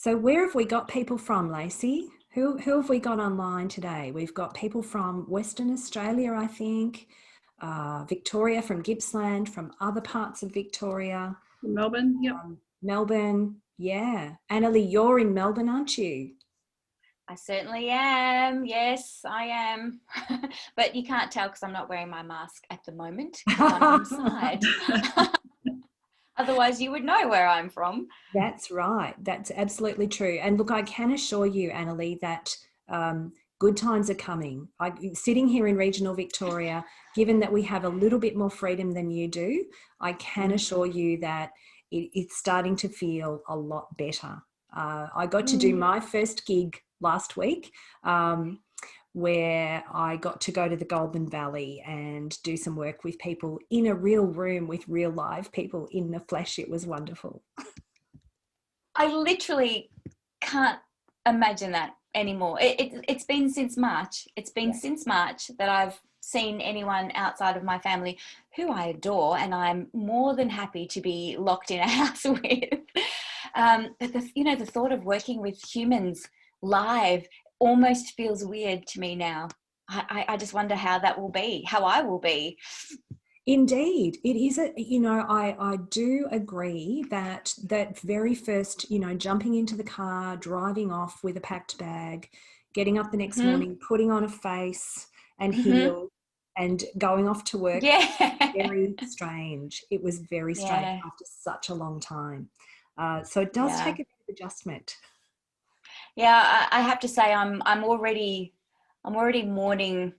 So where have we got people from, Lacey? Who have we got online today? We've got people from Western Australia, I think, Victoria, from Gippsland, from other parts of Victoria. Melbourne, yep. Melbourne, yeah. Anneli, you're in Melbourne, aren't you? I certainly am. Yes, I am. But you can't tell because I'm not wearing my mask at the moment because I'm inside. Otherwise, you would know where I'm from. That's right. That's absolutely true. And look, I can assure you, Anneli, that good times are coming. Sitting here in regional Victoria, given that we have a little bit more freedom than you do, I can assure you that it's starting to feel a lot better. I got to do my first gig last week, where I got to go to the Goulburn Valley and do some work with people in a real room with real live people in the flesh. It was wonderful. I literally can't imagine that anymore. It's been since March. It's been since March that I've seen anyone outside of my family who I adore, and I'm more than happy to be locked in a house with. But the thought of working with humans live almost feels weird to me now. I just wonder how that will be, how I will be. Indeed, it is. I do agree that very first, jumping into the car, driving off with a packed bag, getting up the next morning, putting on a face and heels and going off to work. Yeah. Very strange. It was very strange after such a long time. So it does take a bit of adjustment. Yeah, I have to say I'm already mourning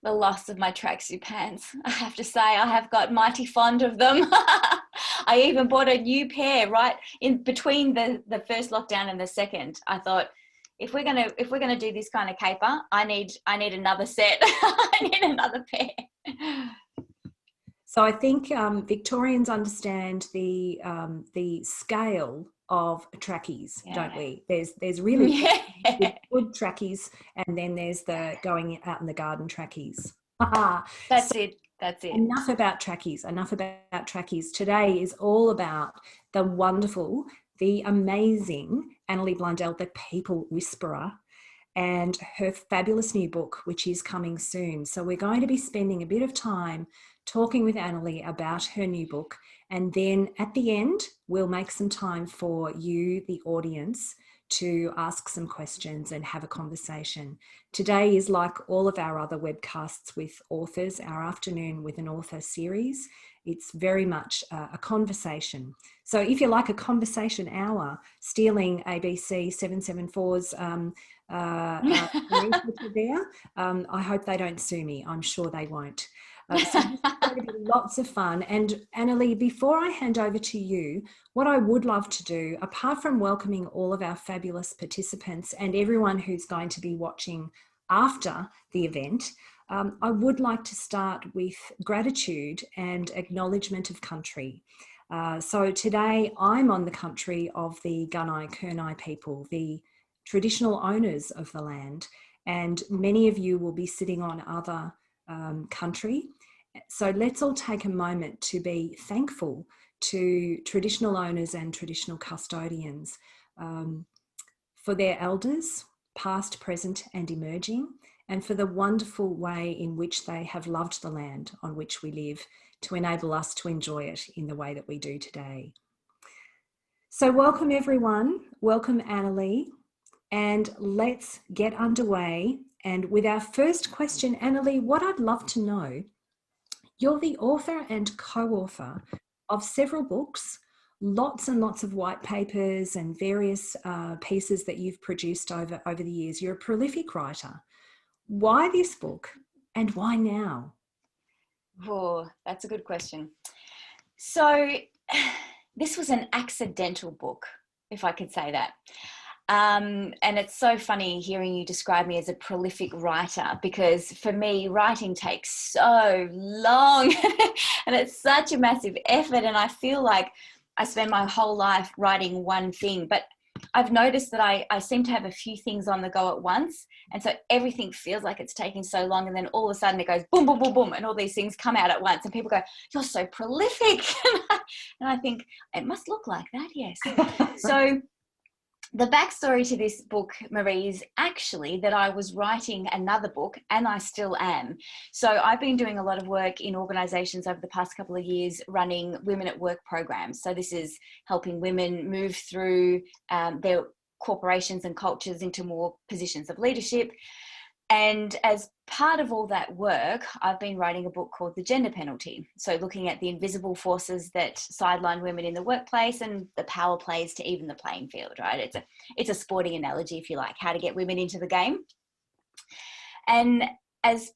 the loss of my tracksuit pants. I have to say I have got mighty fond of them. I even bought a new pair right in between the first lockdown and the second. I thought, if we're gonna do this kind of caper, I need another set. I need another pair. So I think Victorians understand the scale of trackies, don't we? There's really good trackies, and then there's the going out in the garden trackies. That's it. Enough about trackies. Today is all about the wonderful, the amazing Anneli Blundell, the people whisperer, and her fabulous new book, which is coming soon. So we're going to be spending a bit of time talking with Anneli about her new book. And then at the end, we'll make some time for you, the audience, to ask some questions and have a conversation. Today is like all of our other webcasts with authors, our Afternoon with an Author series. It's very much a conversation. So if you like a conversation hour, stealing ABC 774's there, I hope they don't sue me. I'm sure they won't. So this is going to be lots of fun. And Anneli, before I hand over to you, what I would love to do, apart from welcoming all of our fabulous participants and everyone who's going to be watching after the event, I would like to start with gratitude and acknowledgement of country. So today I'm on the country of the Gunai-Kurnai people, the traditional owners of the land, and many of you will be sitting on other country. So let's all take a moment to be thankful to traditional owners and traditional custodians for their elders, past, present and emerging, and for the wonderful way in which they have loved the land on which we live to enable us to enjoy it in the way that we do today. So welcome everyone, welcome Anneli, and let's get underway. And with our first question, Anneli, what I'd love to know, you're the author and co-author of several books, lots and lots of white papers and various pieces that you've produced over the years. You're a prolific writer. Why this book and why now? Oh, that's a good question. So this was an accidental book, if I could say that. And it's so funny hearing you describe me as a prolific writer, because for me, writing takes so long and it's such a massive effort. And I feel like I spend my whole life writing one thing, but I've noticed that I seem to have a few things on the go at once. And so everything feels like it's taking so long. And then all of a sudden it goes boom, boom, boom, boom. And all these things come out at once. And people go, you're so prolific. And I think it must look like that. Yes. So The backstory to this book, Marie, is actually that I was writing another book, and I still am. So I've been doing a lot of work in organisations over the past couple of years running women at work programs. So this is helping women move through their corporations and cultures into more positions of leadership. And as part of all that work, I've been writing a book called The Gender Penalty. So looking at the invisible forces that sideline women in the workplace and the power plays to even the playing field, right? It's a sporting analogy, if you like, how to get women into the game. And as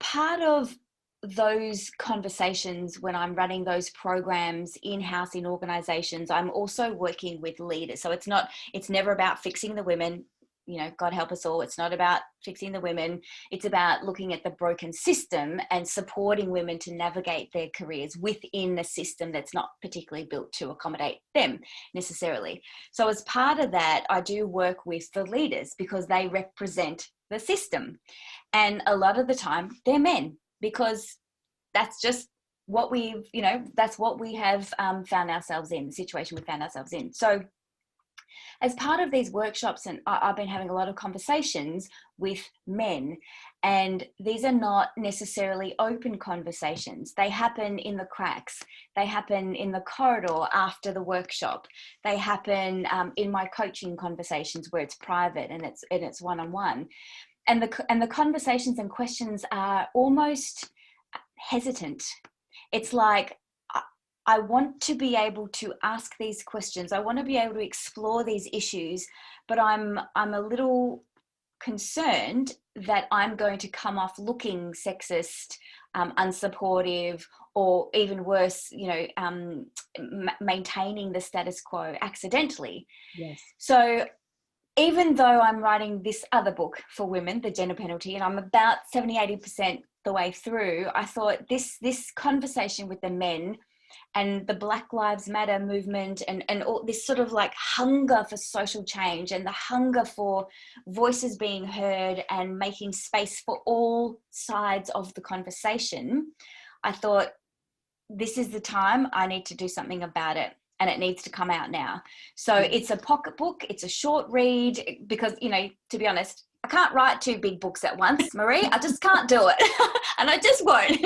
part of those conversations, when I'm running those programs in-house in organizations, I'm also working with leaders. So it's never about fixing the women. You know, God help us all. It's not about fixing the women. It's about looking at the broken system and supporting women to navigate their careers within the system that's not particularly built to accommodate them necessarily. So as part of that, I do work with the leaders because they represent the system. And a lot of the time they're men, because that's just what that's what we have found ourselves in, the situation we found ourselves in. So as part of these workshops, and I've been having a lot of conversations with men, and these are not necessarily open conversations. They happen in the cracks. They happen in the corridor after the workshop. They happen in my coaching conversations where it's private and it's one-on-one. And the conversations and questions are almost hesitant. It's like, I want to be able to ask these questions. I want to be able to explore these issues, but I'm a little concerned that I'm going to come off looking sexist, unsupportive, or even worse, maintaining the status quo accidentally. Yes. So even though I'm writing this other book for women, The Gender Penalty, and I'm about 70-80% the way through, I thought this conversation with the men and the Black Lives Matter movement and all this sort of like hunger for social change and the hunger for voices being heard and making space for all sides of the conversation, I thought this is the time I need to do something about it. And it needs to come out now. So it's a pocket book. It's a short read because, to be honest, I can't write 2 big books at once, Marie. I just can't do it. And I just won't.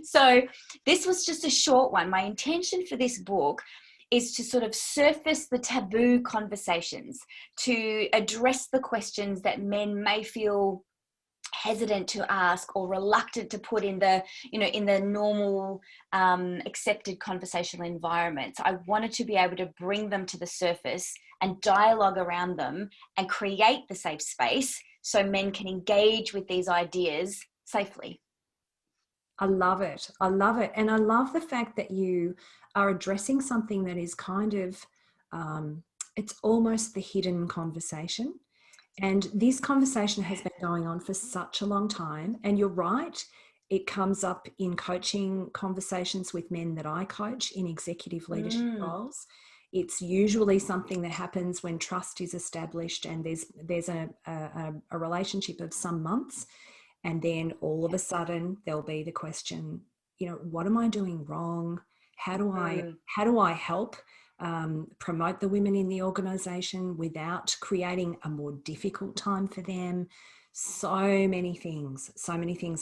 So this was just a short one. My intention for this book is to sort of surface the taboo conversations, to address the questions that men may feel hesitant to ask or reluctant to put in the normal accepted conversational environments. I wanted to be able to bring them to the surface and dialogue around them and create the safe space so men can engage with these ideas safely. I love it. I love it. And I love the fact that you are addressing something that is kind of, it's almost the hidden conversation. And this conversation has been going on for such a long time. And you're right, it comes up in coaching conversations with men that I coach in executive leadership roles. It's usually something that happens when trust is established and there's a relationship of some months. And then all of a sudden there'll be the question, what am I doing wrong? How do I help promote the women in the organisation without creating a more difficult time for them? So many things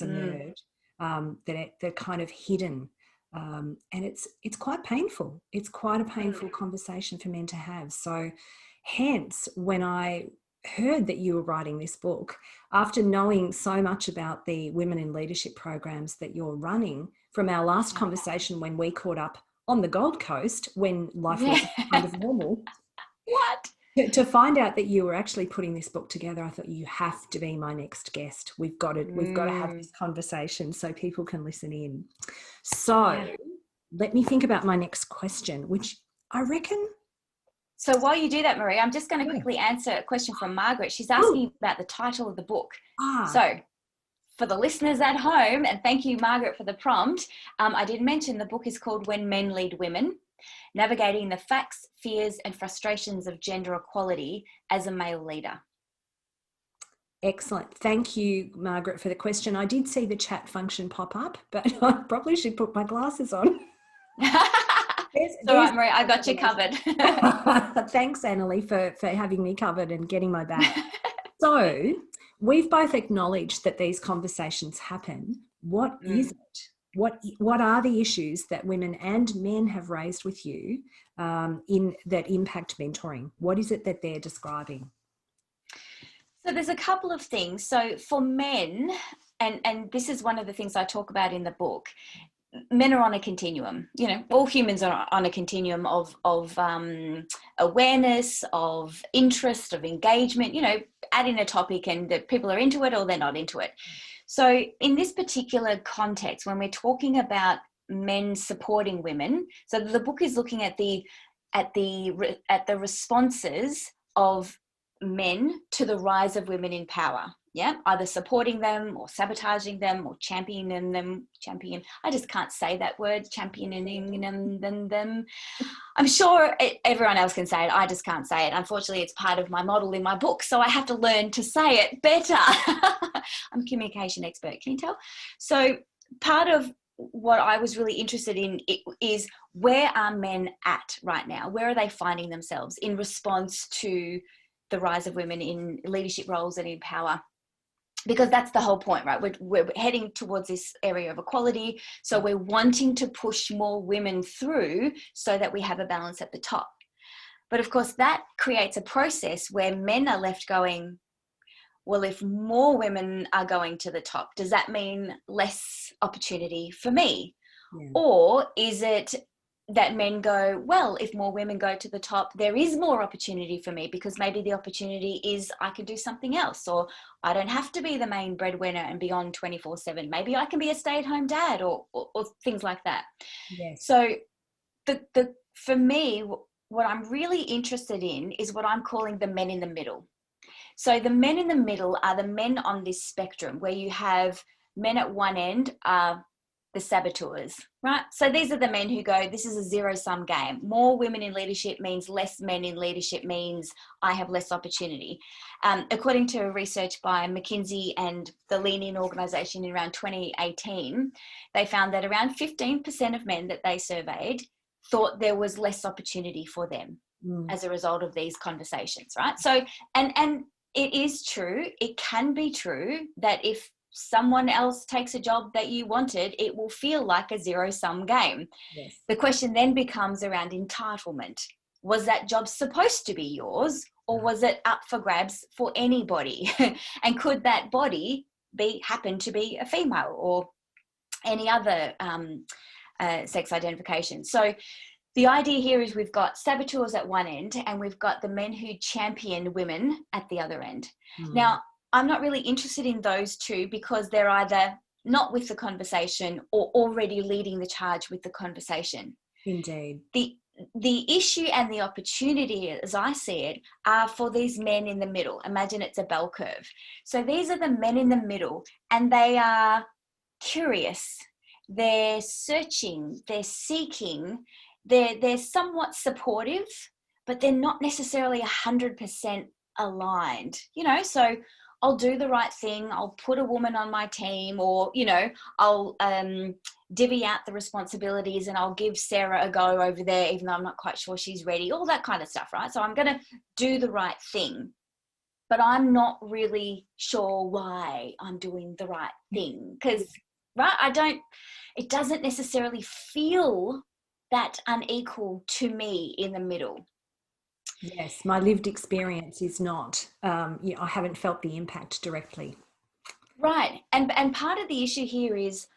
emerge that they're kind of hidden, and it's quite painful. It's quite a painful conversation for men to have. So hence, when I heard that you were writing this book, after knowing so much about the women in leadership programs that you're running from our last conversation when we caught up on the Gold Coast when life was kind of normal. What? To find out that you were actually putting this book together, I thought, you have to be my next guest. We've got to have this conversation so people can listen in. So let me think about my next question, which I reckon. So while you do that, Marie, I'm just going to quickly answer a question from Margaret. She's asking about the title of the book. So for the listeners at home, and thank you, Margaret, for the prompt, I did mention the book is called When Men Lead Women, Navigating the Facts, Fears and Frustrations of Gender Equality as a Male Leader. Excellent. Thank you, Margaret, for the question. I did see the chat function pop up, but I probably should put my glasses on. All right, Marie, I got you covered. Thanks, Anneli, for having me covered and getting my back. So we've both acknowledged that these conversations happen. What is it? What are the issues that women and men have raised with you in that impact mentoring? What is it that they're describing? So there's a couple of things. So for men, and this is one of the things I talk about in the book, men are on a continuum. You know, all humans are on a continuum of awareness, of interest, of engagement. You know, add in a topic and that people are into it or they're not into it. So in this particular context, when we're talking about men supporting women, so the book is looking at the responses of men to the rise of women in power. Yeah, either supporting them or sabotaging them or championing them. I just can't say that word, championing them. I'm sure everyone else can say it. I just can't say it. Unfortunately, it's part of my model in my book, so I have to learn to say it better. I'm a communication expert, can you tell? So part of what I was really interested in is, where are men at right now? Where are they finding themselves in response to the rise of women in leadership roles and in power? Because that's the whole point, right? We're heading towards this area of equality. So we're wanting to push more women through so that we have a balance at the top. But of course, that creates a process where men are left going, well, if more women are going to the top, does that mean less opportunity for me? Yeah. Or is it that men go, well, if more women go to the top, there is more opportunity for me, because maybe the opportunity is I can do something else, or I don't have to be the main breadwinner and be on 24/7. Maybe I can be a stay-at-home dad or things like that. Yes. So for me, what I'm really interested in is what I'm calling the men in the middle. So the men in the middle are the men on this spectrum where you have men at one end are the saboteurs, right? So these are the men who go, this is a zero-sum game. More women in leadership means less men in leadership means I have less opportunity. According to research by McKinsey and the Lean In organization in around 2018, they found that around 15% of men that they surveyed thought there was less opportunity for them as a result of these conversations, right? So, and it is true, it can be true that if someone else takes a job that you wanted, it will feel like a zero-sum game. Yes. The question then becomes around entitlement. Was that job supposed to be yours, or was it up for grabs for anybody? And could that body happen to be a female or any other sex identification? So the idea here is we've got saboteurs at one end and we've got the men who champion women at the other end. Now, I'm not really interested in those two because they're either not with the conversation or already leading the charge with the conversation. Indeed. The issue and the opportunity, as I see it, are for these men in the middle. Imagine it's a bell curve. So these are the men in the middle, and they are curious. They're searching. They're seeking. They're somewhat supportive, but they're not necessarily 100% aligned. You know, so I'll do the right thing. I'll put a woman on my team, or, you know, I'll divvy out the responsibilities and I'll give Sarah a go over there, even though I'm not quite sure she's ready, all that kind of stuff, right? So I'm going to do the right thing, but I'm not really sure why I'm doing the right thing because, right, it doesn't necessarily feel that unequal to me in the middle. Yes, my lived experience is not, I haven't felt the impact directly. Right. And part of the issue here is,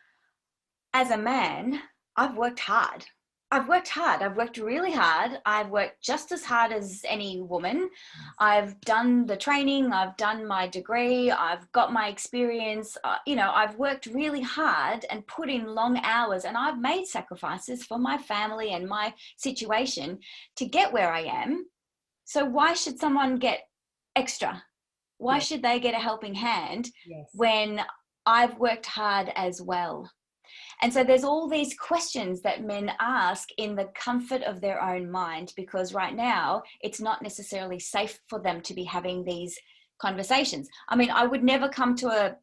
as a man, I've worked hard. I've worked really hard. I've worked just as hard as any woman. I've done the training. I've done my degree. I've got my experience. I've worked really hard and put in long hours, and I've made sacrifices for my family and my situation to get where I am. So why should someone get extra? Why should they get a helping hand when I've worked hard as well? And so there's all these questions that men ask in the comfort of their own mind, because right now it's not necessarily safe for them to be having these conversations. I mean, I would never come to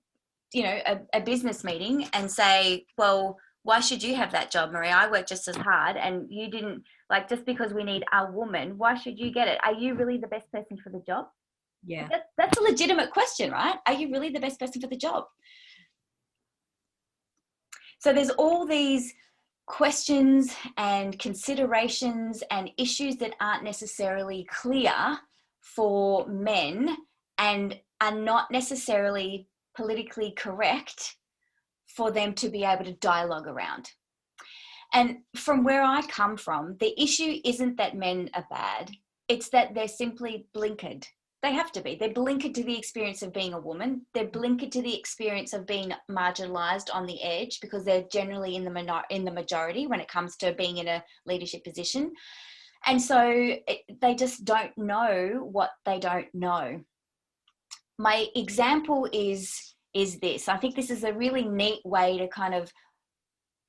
a business meeting and say, well, Why should you have that job, Maria? I work just as hard and you didn't. Like, just because we need a woman, why should you get it? Are you really the best person for the job? Yeah. That's a legitimate question, right? Are you really the best person for the job? So there's all these questions and considerations and issues that aren't necessarily clear for men and are not necessarily politically correct for them to be able to dialogue around. And from where I come from, the issue isn't that men are bad. It's that they're simply blinkered. They have to be. They're blinkered to the experience of being a woman. They're blinkered to the experience of being marginalized on the edge because they're generally in the majority when it comes to being in a leadership position. And so they just don't know what they don't know. My example is this. I think this is a really neat way to kind of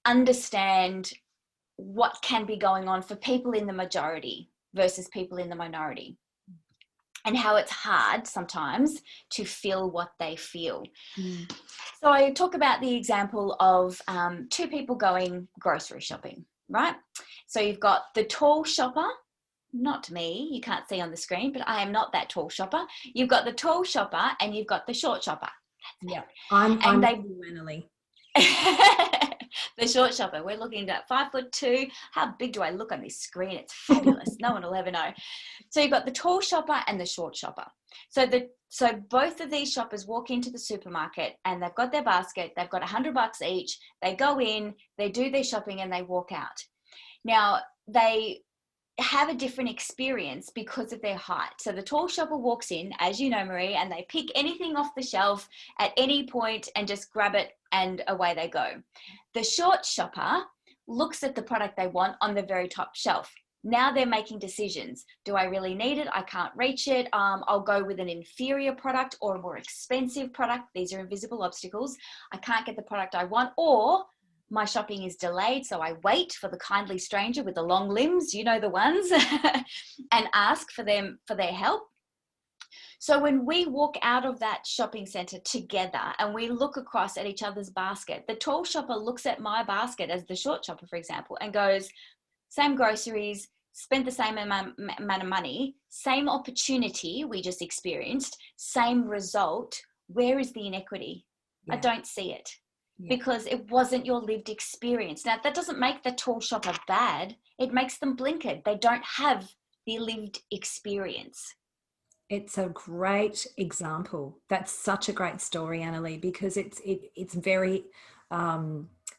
understand what can be going on for people in the majority versus people in the minority, and how it's hard sometimes to feel what they feel. So I talk about the example of two people going grocery shopping, right? So you've got the tall shopper, not me, you can't see on the screen, but I am not that tall shopper. You've got the tall shopper and you've got the short shopper. Yeah, I'm Anneli. The short shopper. We're looking at 5'2". How big do I look on this screen? It's fabulous. No one will ever know. So you've got the tall shopper and the short shopper. So both of these shoppers walk into the supermarket and they've got their basket. They've got $100 each. They go in, they do their shopping, and they walk out. Now they have a different experience because of their height. So the tall shopper walks in, as you know, Marie, and they pick anything off the shelf at any point and just grab it and away they go. The short shopper looks at the product they want on the very top shelf. Now they're making decisions. Do I really need it? I can't reach it. I'll go with an inferior product or a more expensive product. These are invisible obstacles. I can't get the product I want, or my shopping is delayed, so I wait for the kindly stranger with the long limbs, you know the ones, and ask for their help. So when we walk out of that shopping center together and we look across at each other's basket, the tall shopper looks at my basket as the short shopper, for example, and goes, same groceries, spent the same amount of money, same opportunity we just experienced, same result. Where is the inequity? Yeah. I don't see it. Yeah. Because it wasn't your lived experience. Now, that doesn't make the tall shopper bad. It makes them blinkered. They don't have the lived experience. It's a great example. That's such a great story, Anneli, because it's very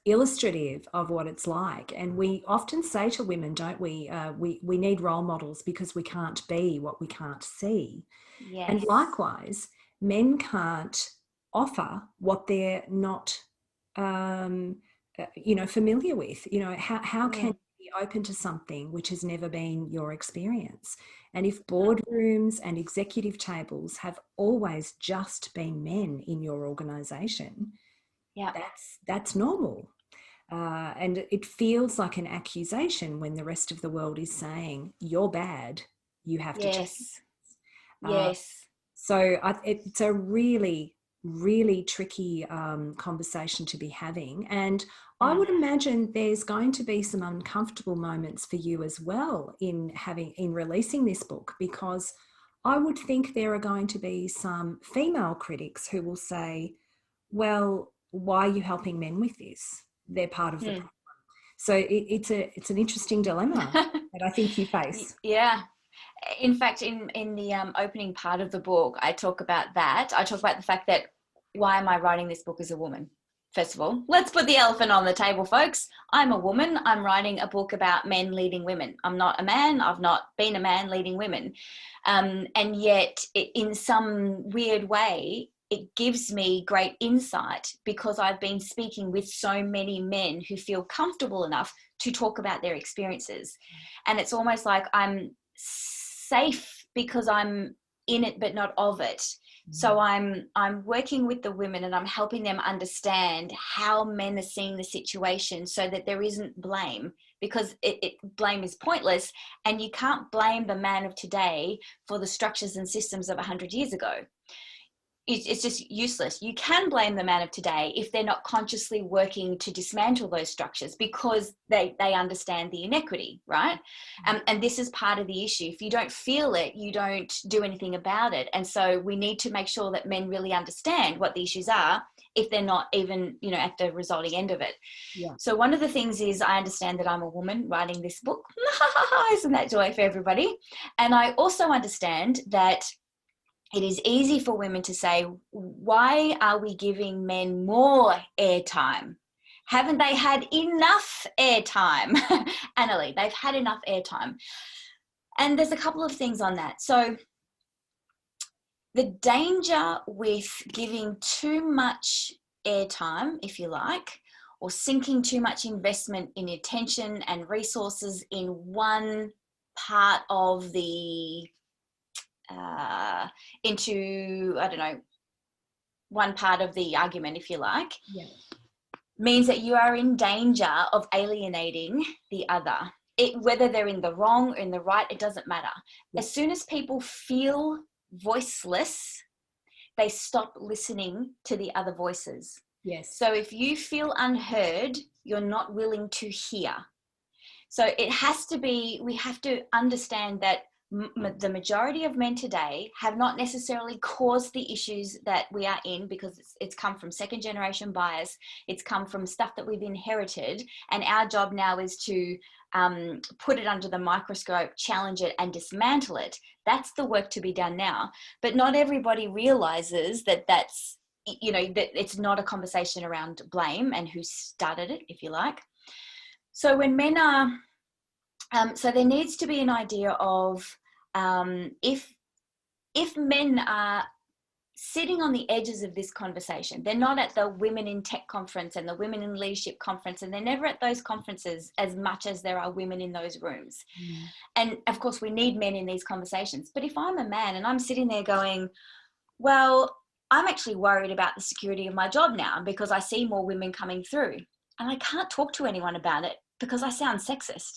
illustrative of what it's like. And we often say to women, don't we, we need role models because we can't be what we can't see. Yes. And likewise, men can't offer what they're not familiar with. How can you be open to something which has never been your experience? And if boardrooms and executive tables have always just been men in your organization, yeah, that's normal. And it feels like an accusation when the rest of the world is saying, you're bad, you have to change. Yes. So it's a really, really tricky conversation to be having. And I would imagine there's going to be some uncomfortable moments for you as well in releasing this book, because I would think there are going to be some female critics who will say, well, why are you helping men with this? They're part of the problem. So it's an interesting dilemma that I think you face. Yeah. In fact, in the opening part of the book, I talk about that. I talk about the fact that, why am I writing this book as a woman? First of all, let's put the elephant on the table, folks. I'm a woman. I'm writing a book about men leading women. I'm not a man. I've not been a man leading women. And yet, in some weird way, it gives me great insight because I've been speaking with so many men who feel comfortable enough to talk about their experiences. And it's almost like I'm safe because I'm in it but not of it. So I'm working with the women and I'm helping them understand how men are seeing the situation so that there isn't blame, because blame is pointless, and you can't blame the man of today for the structures and systems of 100 years ago. it's just useless. You can blame the man of today if they're not consciously working to dismantle those structures, because they understand the inequity, right? And this is part of the issue. If you don't feel it, you don't do anything about it. And so we need to make sure that men really understand what the issues are, if they're not even, you know, at the resulting end of it. Yeah. So one of the things is, I understand that I'm a woman writing this book. Isn't that joy for everybody? And I also understand that it is easy for women to say, why are we giving men more airtime? Haven't they had enough airtime? Anneli, they've had enough airtime. And there's a couple of things on that. So the danger with giving too much airtime, if you like, or sinking too much investment in attention and resources in one part of the into, I don't know, one part of the argument, if you like, means that you are in danger of alienating the other. Whether they're in the wrong or in the right, it doesn't matter. As soon as people feel voiceless, they stop listening to the other voices. Yes. So if you feel unheard, you're not willing to hear. So it has to be, we have to understand that the majority of men today have not necessarily caused the issues that we are in, because it's come from second generation bias. It's come from stuff that we've inherited. And our job now is to put it under the microscope, challenge it and dismantle it. That's the work to be done now. But not everybody realizes that that's, you know, that it's not a conversation around blame and who started it, if you like. So when men are, so there needs to be an idea of if men are sitting on the edges of this conversation, they're not at the Women in Tech conference and the Women in Leadership conference, and they're never at those conferences as much as there are women in those rooms. And of course, we need men in these conversations. But if I'm a man and I'm sitting there going, well, I'm actually worried about the security of my job now because I see more women coming through, and I can't talk to anyone about it because I sound sexist.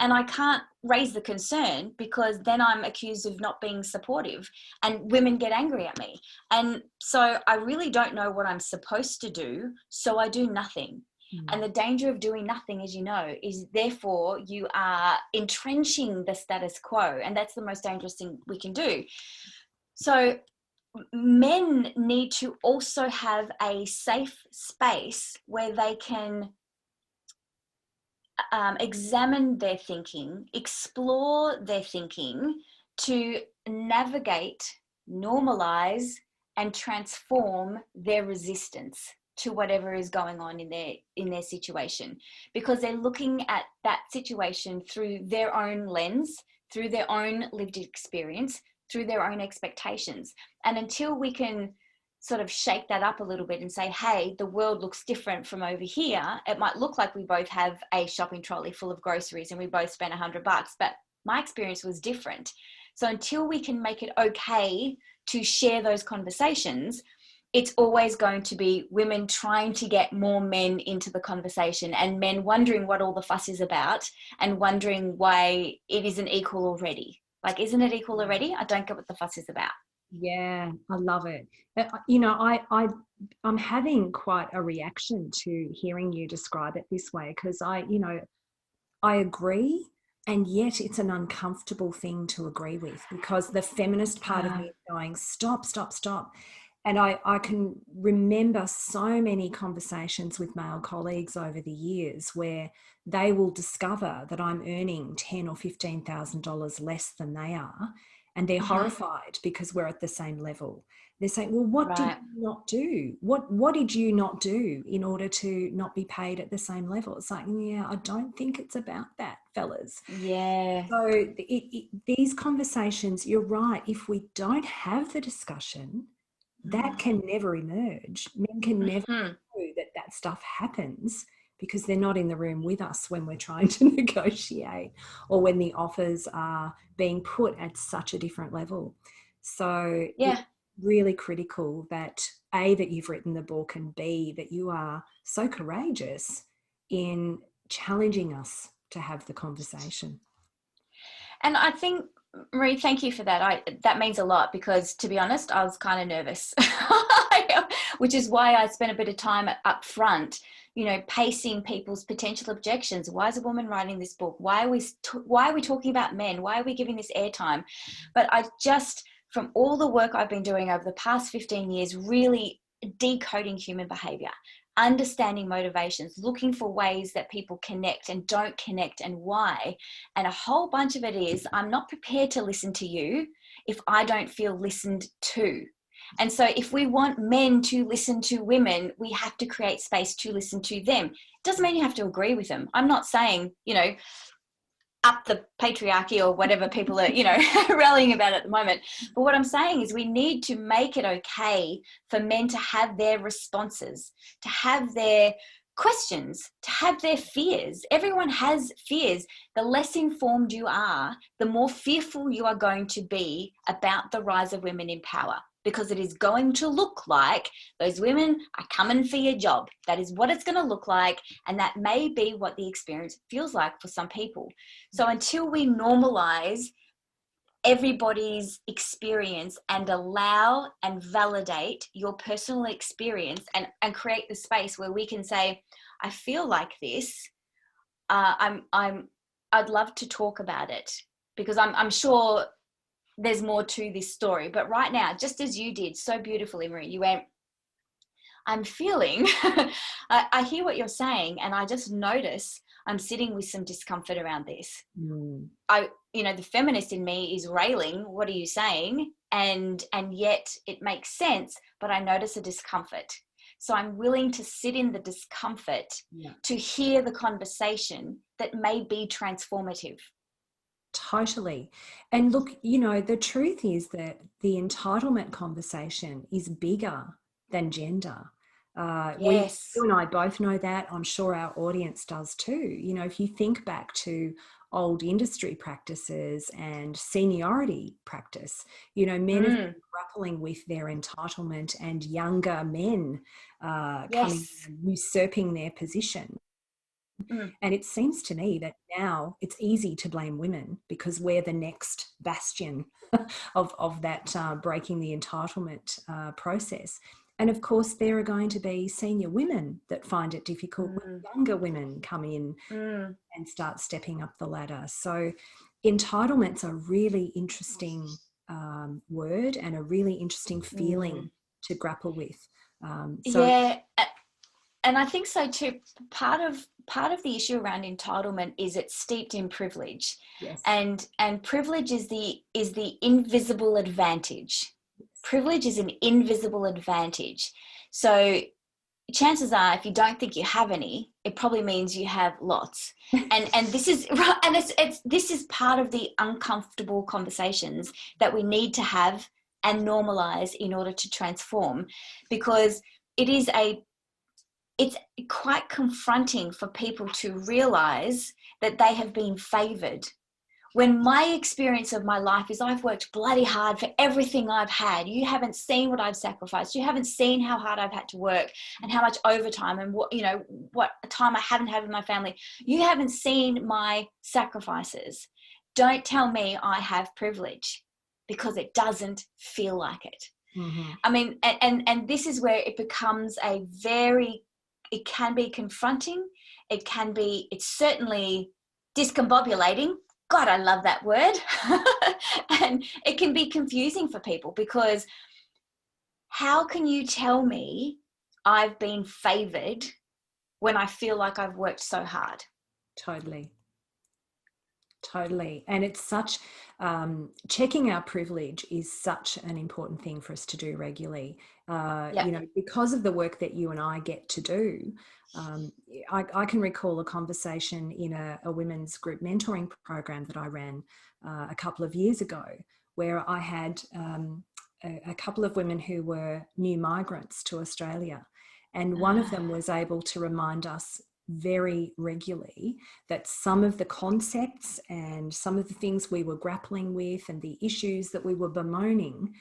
And I can't raise the concern because then I'm accused of not being supportive, and women get angry at me. And so I really don't know what I'm supposed to do, so I do nothing. And the danger of doing nothing, as you know, is therefore you are entrenching the status quo, and that's the most dangerous thing we can do. So men need to also have a safe space where they can examine their thinking, explore their thinking to navigate, normalize, and transform their resistance to whatever is going on in their situation, because they're looking at that situation through their own lens, through their own lived experience, through their own expectations. And until we can sort of shake that up a little bit and say, hey, the world looks different from over here. It might look like we both have a shopping trolley full of groceries and we both spent $100, but my experience was different. So until we can make it okay to share those conversations, it's always going to be women trying to get more men into the conversation, and men wondering what all the fuss is about and wondering why it isn't equal already. Like, isn't it equal already? I don't get what the fuss is about. Yeah, I love it. You know, I'm having quite a reaction to hearing you describe it this way, because I agree, and yet it's an uncomfortable thing to agree with, because the feminist part of me is going, stop. And I can remember so many conversations with male colleagues over the years where they will discover that I'm earning $10,000 or $15,000 less than they are. And they're horrified because we're at the same level. They're saying, well, what did you not do? What did you not do in order to not be paid at the same level? It's like, yeah, I don't think it's about that, fellas. Yeah. So these conversations, you're right, if we don't have the discussion, that can never emerge. Men can never know that stuff happens, because they're not in the room with us when we're trying to negotiate, or when the offers are being put at such a different level. So it's really critical that A, that you've written the book, and B, that you are so courageous in challenging us to have the conversation. And I think Marie, thank you for that. That means a lot, because to be honest, I was kind of nervous, which is why I spent a bit of time up front, pacing people's potential objections. Why is a woman writing this book? Why are we talking about men? Why are we giving this airtime? But from all the work I've been doing over the past 15 years, really decoding human behavior, understanding motivations, looking for ways that people connect and don't connect, and why. And a whole bunch of it is, I'm not prepared to listen to you if I don't feel listened to. And so if we want men to listen to women, we have to create space to listen to them. It doesn't mean you have to agree with them. I'm not saying, up the patriarchy or whatever people are, rallying about at the moment. But what I'm saying is, we need to make it okay for men to have their responses, to have their questions, to have their fears. Everyone has fears. The less informed you are, the more fearful you are going to be about the rise of women in power, because it is going to look like those women are coming for your job. That is what it's going to look like. And that may be what the experience feels like for some people. So until we normalize everybody's experience and allow and validate your personal experience, and create the space where we can say, I feel like this, I'd love to talk about it, because I'm sure there's more to this story. But right now, just as you did so beautifully, Marie, you went, I'm feeling, I hear what you're saying, and I just notice I'm sitting with some discomfort around this. The feminist in me is railing, what are you saying? And yet it makes sense, but I notice a discomfort. So I'm willing to sit in the discomfort to hear the conversation that may be transformative. Totally. And look, the truth is that the entitlement conversation is bigger than gender. Yes. You and I both know that. I'm sure our audience does too. If you think back to old industry practices and seniority practice, men have been grappling with their entitlement, and younger men coming and usurping their position. And it seems to me that now it's easy to blame women, because we're the next bastion of that breaking the entitlement process. And of course, there are going to be senior women that find it difficult when younger women come in and start stepping up the ladder. So entitlement's a really interesting word, and a really interesting feeling to grapple with. And I think so too. Part of the issue around entitlement is it's steeped in privilege. Yes. And privilege is the invisible advantage. Privilege is an invisible advantage. So chances are, if you don't think you have any, it probably means you have lots. And this is this is part of the uncomfortable conversations that we need to have and normalize in order to transform, because it's quite confronting for people to realize that they have been favored. When my experience of my life is, I've worked bloody hard for everything I've had. You haven't seen what I've sacrificed. You haven't seen how hard I've had to work, and how much overtime, and what time I haven't had with my family. You haven't seen my sacrifices. Don't tell me I have privilege, because it doesn't feel like it. I mean, and this is where it becomes it can be confronting. It's certainly discombobulating. God, I love that word. And it can be confusing for people, because how can you tell me I've been favored when I feel like I've worked so hard? Totally. And it's such, checking our privilege is such an important thing for us to do regularly. Because of the work that you and I get to do. I can recall a conversation in a women's group mentoring program that I ran a couple of years ago, where I had a couple of women who were new migrants to Australia. And one of them was able to remind us very regularly that some of the concepts and some of the things we were grappling with and the issues that we were bemoaning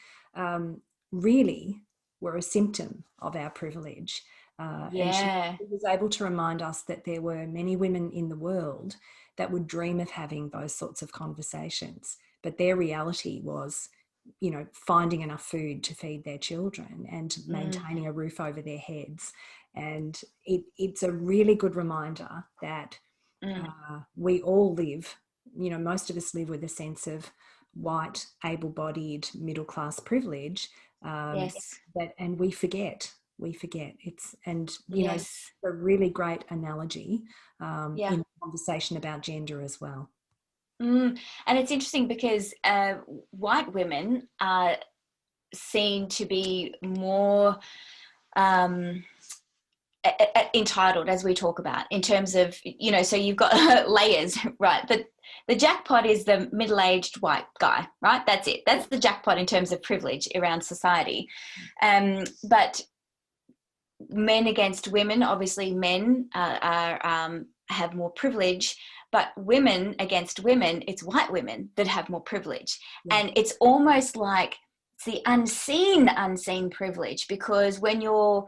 really were a symptom of our privilege. And she was able to remind us that there were many women in the world that would dream of having those sorts of conversations, but their reality was, you know, finding enough food to feed their children and maintaining a roof over their heads. And it's a really good reminder that we all live, you know, most of us live with a sense of white, able-bodied, middle-class privilege. Yes. And we forget. It's, and, you know, Yes. a really great analogy Yeah. in conversation about gender as well. And it's interesting because white women are seen to be more entitled, as we talk about, in terms of, you know, so you've got layers, right? The jackpot is the middle-aged white guy, right? That's it. That's the jackpot in terms of privilege around society. But men against women, obviously men have more privilege, but women against women, it's white women that have more privilege. Yeah. And it's almost like it's the unseen privilege, because when you're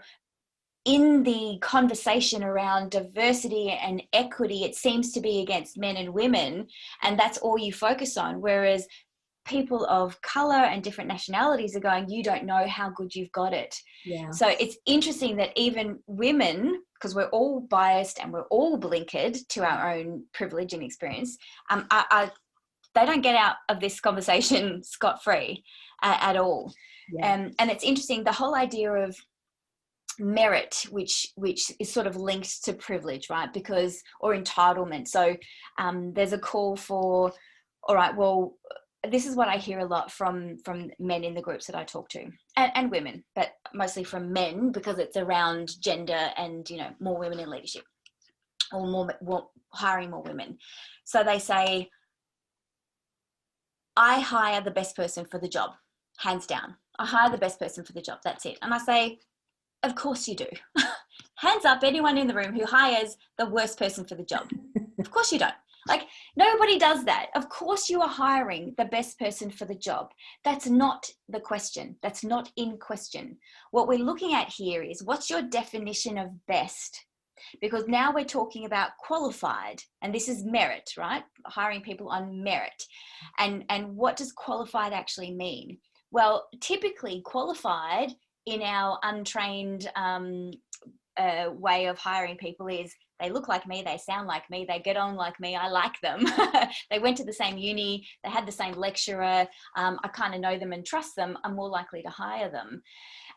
in the conversation around diversity and equity, it seems to be against men and women, and that's all you focus on. Whereas people of color and different nationalities are going, you don't know how good you've got it. Yeah. So it's interesting that even women, because we're all biased and we're all blinkered to our own privilege and experience, they don't get out of this conversation scot-free at all. Yeah. And it's interesting, the whole idea of merit, which is sort of linked to privilege, right? Because, or entitlement. So there's a call for, all right, well, this is what I hear a lot from men in the groups that I talk to, and women, but mostly from men, because it's around gender and, you know, more women in leadership, or more hiring more women. So they say, I hire the best person for the job, hands down. I hire the best person for the job. That's it. And I say, of course you do. Hands up, anyone in the room who hires the worst person for the job. Of course you don't. Like, nobody does that. Of course you are hiring the best person for the job. That's not the question. That's not in question. What we're looking at here is, what's your definition of best? Because now we're talking about qualified, and this is merit, right? Hiring people on merit. And what does qualified actually mean? Well, typically qualified in our untrained way of hiring people is, they look like me, they sound like me, they get on like me, I like them. They went to the same uni, they had the same lecturer, I kind of know them and trust them, I'm more likely to hire them.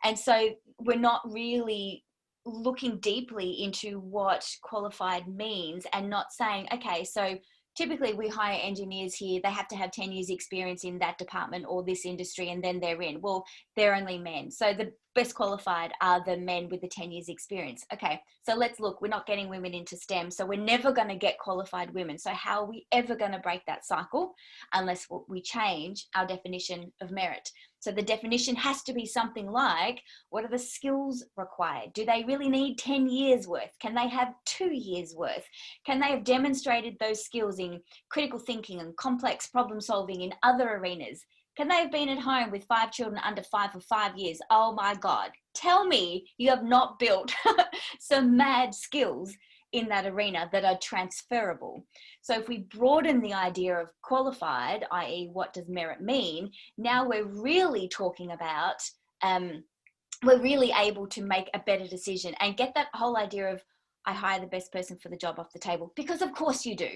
And so we're not really looking deeply into what qualified means, and not saying, okay, so typically we hire engineers here, they have to have 10 years experience in that department or this industry, and then they're in. Well, they're only men. So the best qualified are the men with the 10 years experience. Okay, so let's look, we're not getting women into STEM, so we're never going to get qualified women. So how are we ever going to break that cycle unless we change our definition of merit? So the definition has to be something like, what are the skills required? Do they really need 10 years worth? Can they have 2 years worth? Can they have demonstrated those skills in critical thinking and complex problem solving in other arenas? Can they have been at home with 5 children under 5 for 5 years? Oh my God, tell me you have not built some mad skills in that arena that are transferable. So if we broaden the idea of qualified, i.e. what does merit mean, now we're really talking about, we're really able to make a better decision and get that whole idea of, I hire the best person for the job off the table, because of course you do.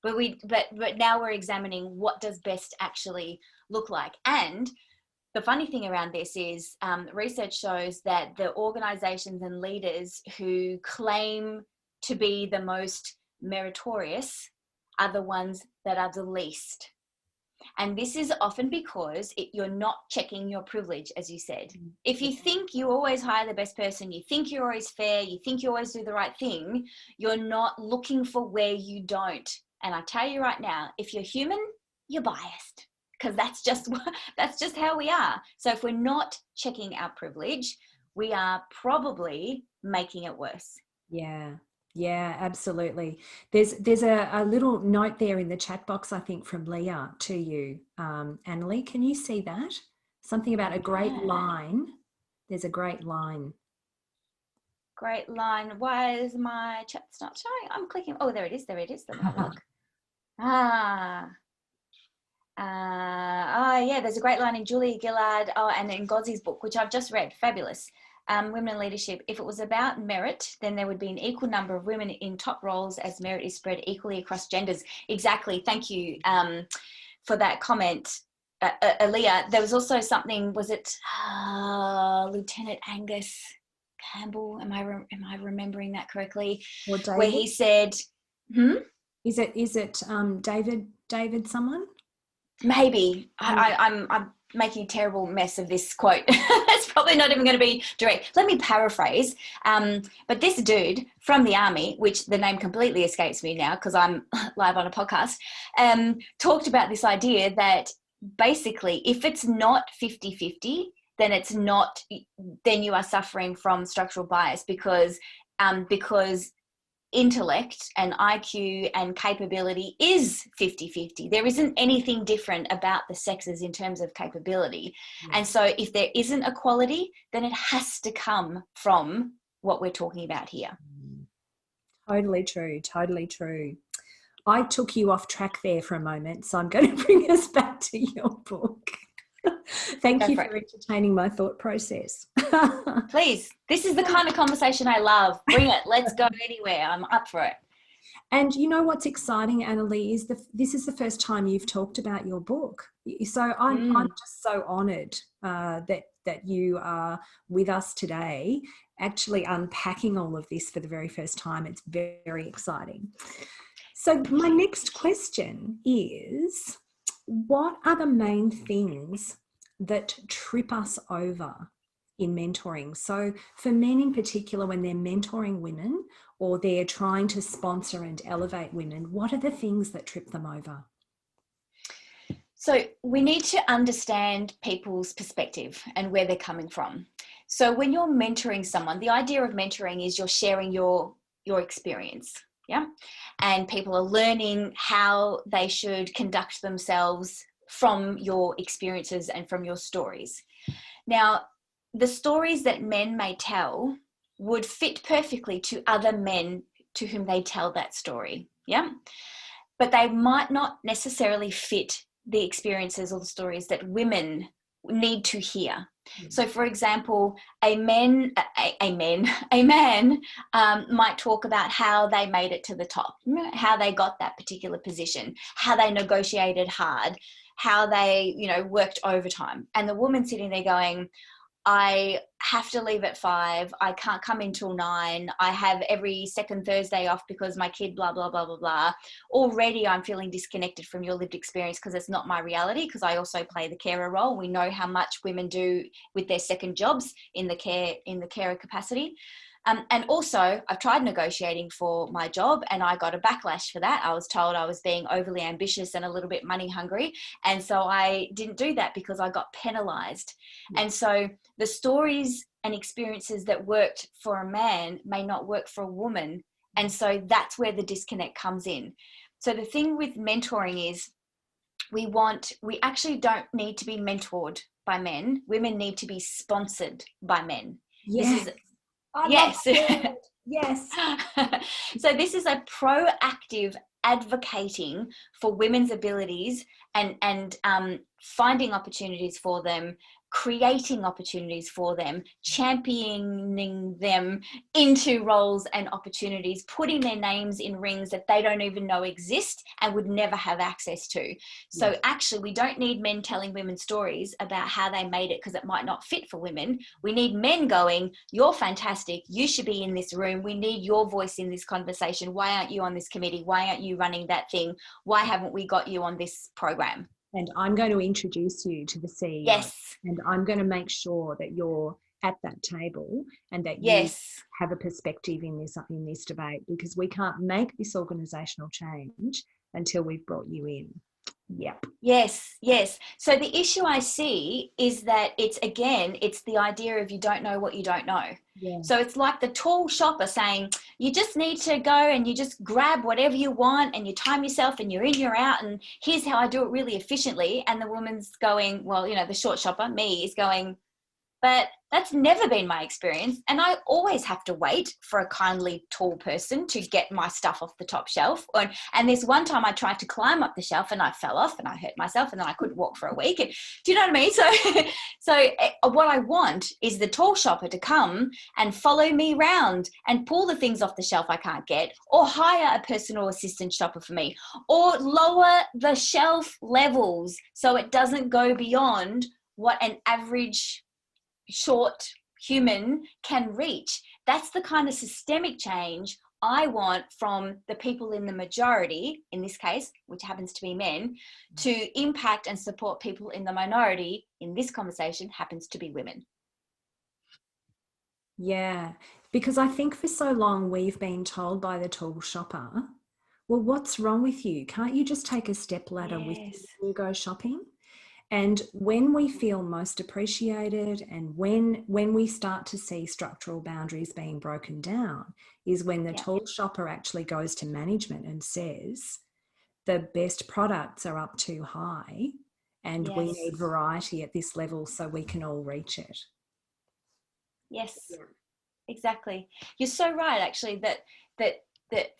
But now we're examining, what does best actually look like. And the funny thing around this is research shows that the organizations and leaders who claim to be the most meritorious are the ones that are the least. And this is often because you're not checking your privilege, as you said. If you think you always hire the best person, you think you're always fair, you think you always do the right thing, you're not looking for where you don't. And I tell you right now, if you're human, you're biased, because that's just how we are. So if we're not checking our privilege, we are probably making it worse. Yeah, absolutely. There's a little note there in the chat box, I think, from Leah to you, Anneli. Can you see that? Something about a great line. There's a great line. Great line. Why is my chat's not showing? I'm clicking. Oh, there it is. There it is. Let me have a look. There's a great line in Julia Gillard and in Godzi's book, which I've just read, fabulous. Women in Leadership. If it was about merit, then there would be an equal number of women in top roles as merit is spread equally across genders. Exactly. Thank you for that comment, Aaliyah. There was also something, was it Lieutenant Angus Campbell? Am I remembering that correctly? Or David? Where he said, Is it David someone? Maybe. I'm making a terrible mess of this quote. It's probably not even going to be direct. Let me paraphrase. But this dude from the army, which the name completely escapes me now because I'm live on a podcast, talked about this idea that basically if it's not 50-50, then you are suffering from structural bias because intellect and IQ and capability is 50-50. There isn't anything different about the sexes in terms of capability. Yeah. And so if there isn't equality, then it has to come from what we're talking about here. Totally true. Totally true. I took you off track there for a moment, so I'm going to bring us back to your book. Thank you for entertaining my thought process. Please, this is the kind of conversation I love. Bring it. Let's go anywhere. I'm up for it. And you know what's exciting, Anneli, is this is the first time you've talked about your book. So I'm just so honoured that you are with us today, actually unpacking all of this for the very first time. It's very, very exciting. So my next question is, what are the main things that trip us over in mentoring? So for men in particular, when they're mentoring women or they're trying to sponsor and elevate women, what are the things that trip them over? So we need to understand people's perspective and where they're coming from. So when you're mentoring someone, the idea of mentoring is you're sharing your experience. Yeah. And people are learning how they should conduct themselves from your experiences and from your stories. Now, the stories that men may tell would fit perfectly to other men to whom they tell that story. Yeah. But they might not necessarily fit the experiences or the stories that women need to hear. So, for example, a man might talk about how they made it to the top, how they got that particular position, how they negotiated hard, how they, worked overtime. And the woman sitting there going, I have to leave at 5. I can't come in till 9. I have every second Thursday off because my kid, blah, blah, blah, blah, blah. Already I'm feeling disconnected from your lived experience because it's not my reality, because I also play the carer role. We know how much women do with their second jobs in the carer capacity. And also, I've tried negotiating for my job and I got a backlash for that. I was told I was being overly ambitious and a little bit money hungry. And so I didn't do that because I got penalized. And so the stories and experiences that worked for a man may not work for a woman. And so that's where the disconnect comes in. So the thing with mentoring is we actually don't need to be mentored by men. Women need to be sponsored by men. Yes. Yes. Yes. So this is a proactive advocating for women's abilities and finding opportunities for them, creating opportunities for them, championing them into roles and opportunities, putting their names in rings that they don't even know exist and would never have access to. So actually, we don't need men telling women stories about how they made it because it might not fit for women. We need men going, you're fantastic. You should be in this room. We need your voice in this conversation. Why aren't you on this committee? Why aren't you running that thing? Why haven't we got you on this program? And I'm going to introduce you to the CEO. Yes. And I'm going to make sure that you're at that table and that you have a perspective in this debate, because we can't make this organisational change until we've brought you in. Yep. Yes. So the issue I see is that it's the idea of you don't know what you don't know. Yeah. So it's like the tall shopper saying, you just need to go and you just grab whatever you want and you time yourself and you're in, you're out, and here's how I do it really efficiently. And the woman's going, well, the short shopper, me, is going, But that's never been my experience. And I always have to wait for a kindly tall person to get my stuff off the top shelf. And this one time I tried to climb up the shelf and I fell off and I hurt myself and then I couldn't walk for a week. And, do you know what I mean? So what I want is the tall shopper to come and follow me around and pull the things off the shelf I can't get, or hire a personal assistant shopper for me, or lower the shelf levels so it doesn't go beyond what an average short human can reach. That's the kind of systemic change I want from the people in the majority, in this case, which happens to be men, to impact and support people in the minority. In this conversation, happens to be women. Yeah, because I think for so long we've been told by the tall shopper, well, what's wrong with you? Can't you just take a step ladder with you when you go shopping? And when we feel most appreciated and when we start to see structural boundaries being broken down is when the tall shopper actually goes to management and says, the best products are up too high and we need variety at this level so we can all reach it. Yes, exactly. You're so right, actually, that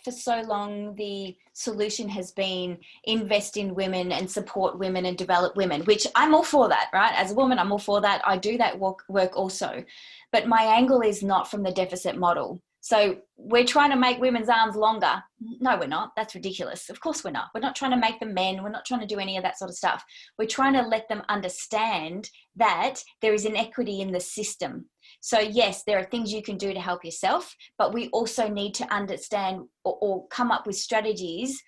for so long the solution has been invest in women and support women and develop women, which I'm all for that, right? As a woman, I'm all for that. I do that work also. But my angle is not from the deficit model. So we're trying to make women's arms longer. No, we're not. That's ridiculous. Of course we're not. We're not trying to make them men. We're not trying to do any of that sort of stuff. We're trying to let them understand that there is inequity in the system. So yes, there are things you can do to help yourself, but we also need to understand or come up with strategies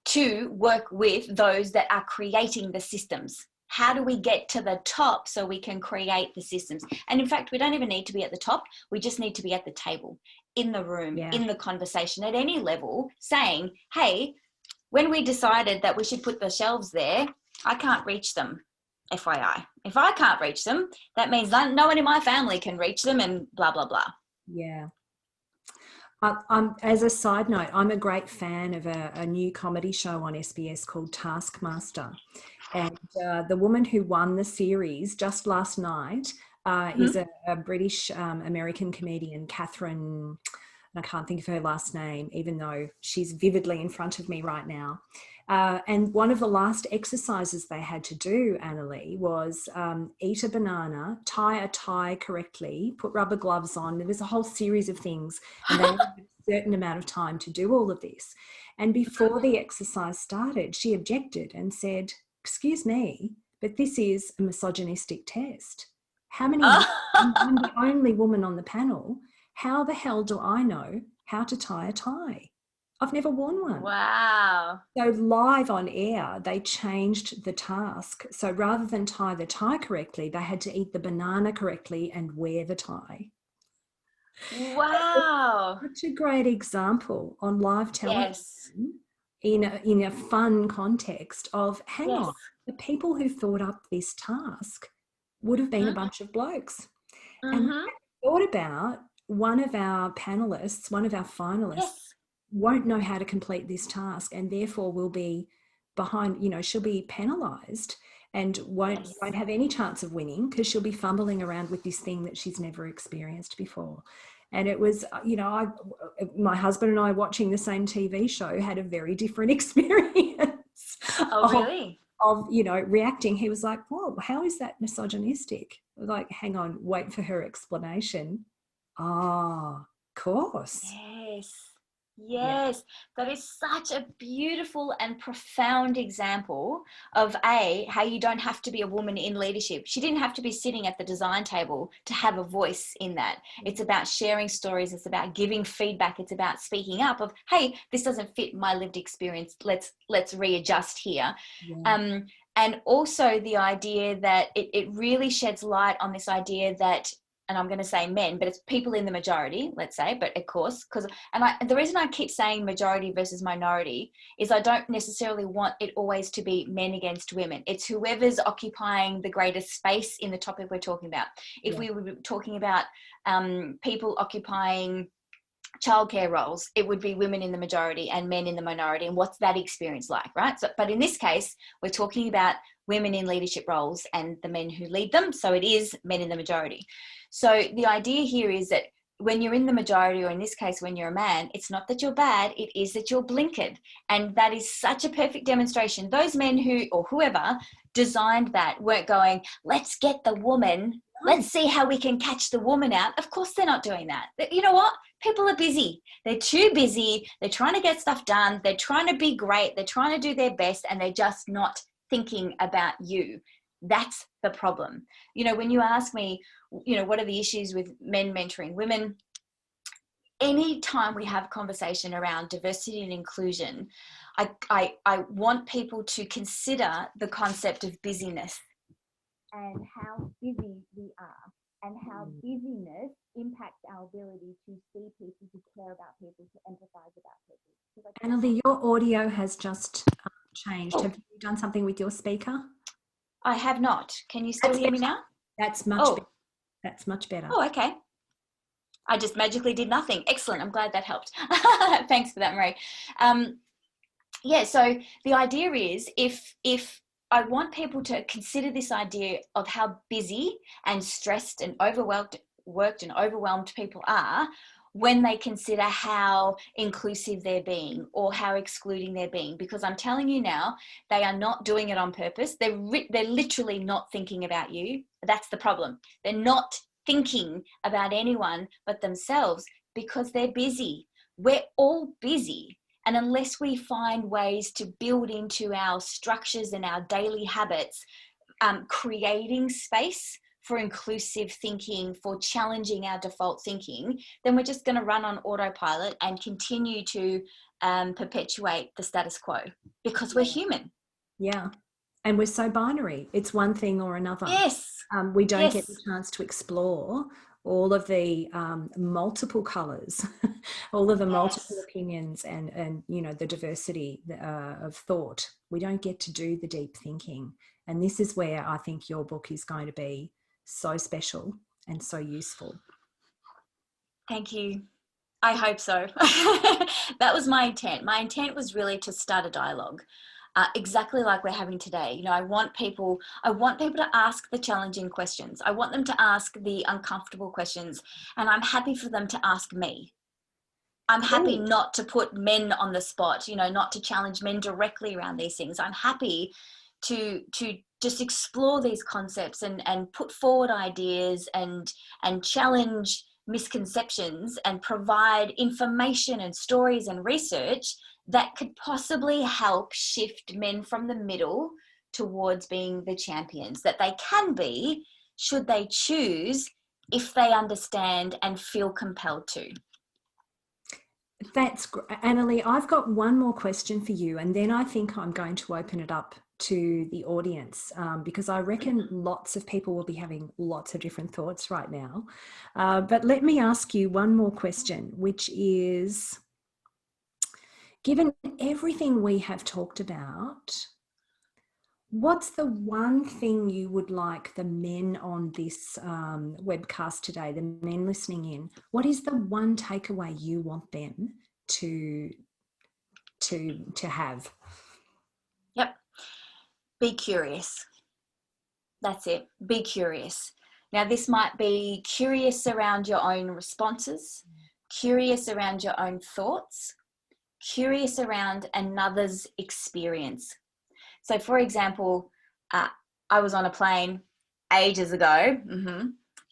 to work with those that are creating the systems. How do we get to the top so we can create the systems? And in fact, we don't even need to be at the top. We just need to be at the table, in the room, in the conversation, at any level, saying, hey, when we decided that we should put the shelves there, I can't reach them, FYI. If I can't reach them, that means no one in my family can reach them and blah, blah, blah. Yeah. As a side note, I'm a great fan of a new comedy show on SBS called Taskmaster. And the woman who won the series just last night is a British American comedian, Catherine, and I can't think of her last name, even though she's vividly in front of me right now. And one of the last exercises they had to do, Anneli, was eat a banana, tie a tie correctly, put rubber gloves on. There was a whole series of things, and they had a certain amount of time to do all of this. And before the exercise started, she objected and said, excuse me, but this is a misogynistic test. How many, I'm the only woman on the panel. How the hell do I know how to tie a tie? I've never worn one. Wow. So live on air, they changed the task. So rather than tie the tie correctly, they had to eat the banana correctly and wear the tie. Wow. Such a great example on live television in a fun context of, hang on, the people who thought up this task would have been a bunch of blokes. And thought about one of our panelists, one of our finalists, won't know how to complete this task and therefore will be behind, she'll be penalised and won't have any chance of winning because she'll be fumbling around with this thing that she's never experienced before. And it was, my husband and I watching the same TV show had a very different experience. Oh, really? Of reacting. He was like, whoa, how is that misogynistic? Like, hang on, wait for her explanation. Ah, of course. Yes, that is such a beautiful and profound example of how you don't have to be a woman in leadership. She didn't have to be sitting at the design table to have a voice in that. It's about sharing stories. It's about giving feedback. It's about speaking up of, hey, this doesn't fit my lived experience. Let's readjust here. Yeah. And also the idea that it really sheds light on this idea that, and I'm going to say men, but it's people in the majority, let's say, but of course, the reason I keep saying majority versus minority is I don't necessarily want it always to be men against women. It's whoever's occupying the greatest space in the topic we're talking about. If we were talking about people occupying childcare roles, it would be women in the majority and men in the minority. And what's that experience like, right? So, but in this case, we're talking about women in leadership roles and the men who lead them. So it is men in the majority. So the idea here is that when you're in the majority, or in this case, when you're a man, it's not that you're bad, it is that you're blinkered. And that is such a perfect demonstration. Those men who, or whoever designed that, weren't going, let's get the woman, let's see how we can catch the woman out. Of course they're not doing that. You know what? People are busy. They're too busy. They're trying to get stuff done. They're trying to be great. They're trying to do their best, and they're just not thinking about you. That's the problem. You know, when you ask me, you know, what are the issues with men mentoring women? Anytime we have conversation around diversity and inclusion, I want people to consider the concept of busyness and how busy we are, and how busyness impacts our ability to see people, to care about people, to empathize about people. Anneli, your audio has just changed. Have you done something with your speaker? I have not. Can you still hear me now? That's much better. That's much better. Oh, okay. I just magically did nothing. Excellent. I'm glad that helped. Thanks for that, Marie. Yeah, so the idea is if I want people to consider this idea of how busy and stressed and worked and overwhelmed people are, when they consider how inclusive they're being or how excluding they're being. Because I'm telling you now, they are not doing it on purpose. They're literally not thinking about you. That's the problem. They're not thinking about anyone but themselves because they're busy. We're all busy. And unless we find ways to build into our structures and our daily habits, creating space for inclusive thinking, for challenging our default thinking, then we're just going to run on autopilot and continue to perpetuate the status quo because we're human. Yeah. And we're so binary. It's one thing or another. Yes. We don't get the chance to explore all of the multiple colors, all of the multiple opinions, and you know, the diversity of thought. We don't get to do the deep thinking. And this is where I think your book is going to be so special and so useful. Thank you. I hope so. That was my intent. My intent was really to start a dialogue, exactly like we're having today. You know, I want people to ask the challenging questions. I want them to ask the uncomfortable questions, and I'm happy for them to ask me. I'm happy not to put men on the spot, you know, not to challenge men directly around these things. I'm happy to just explore these concepts and put forward ideas and challenge misconceptions and provide information and stories and research that could possibly help shift men from the middle towards being the champions that they can be, should they choose, if they understand and feel compelled to. That's great. Anneli, I've got one more question for you, and then I think I'm going to open it up to the audience, because I reckon lots of people will be having lots of different thoughts right now. But let me ask you one more question, which is, given everything we have talked about, what's the one thing you would like the men on this webcast today, the men listening in, what is the one takeaway you want them to have? Yep. Be curious. That's it. Be curious. Now, this might be curious around your own responses, curious around your own thoughts, curious around another's experience. So, for example, I was on a plane ages ago.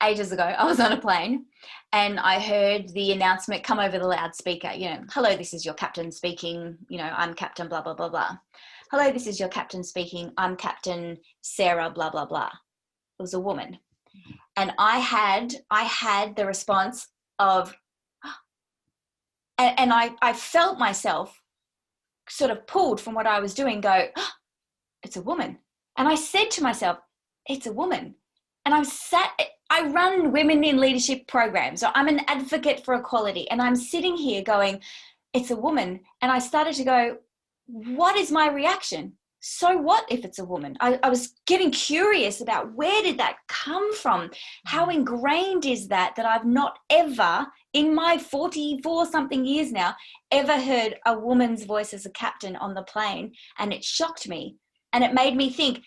I was on a plane and I heard the announcement come over the loudspeaker, you know, hello, this is your captain speaking, you know, I'm Captain blah, blah, blah, blah. Hello, this is your captain speaking, I'm Captain Sarah, blah, blah, blah. It was a woman. And I had the response of, and I felt myself sort of pulled from what I was doing, go, oh, it's a woman. And I said to myself, it's a woman. And I run women in leadership programs. So I'm an advocate for equality. And I'm sitting here going, it's a woman. And I started to go, what is my reaction? So what if it's a woman? I was getting curious about, where did that come from? How ingrained is that I've not ever, in my 44 something years now, ever heard a woman's voice as a captain on the plane. And it shocked me. And it made me think,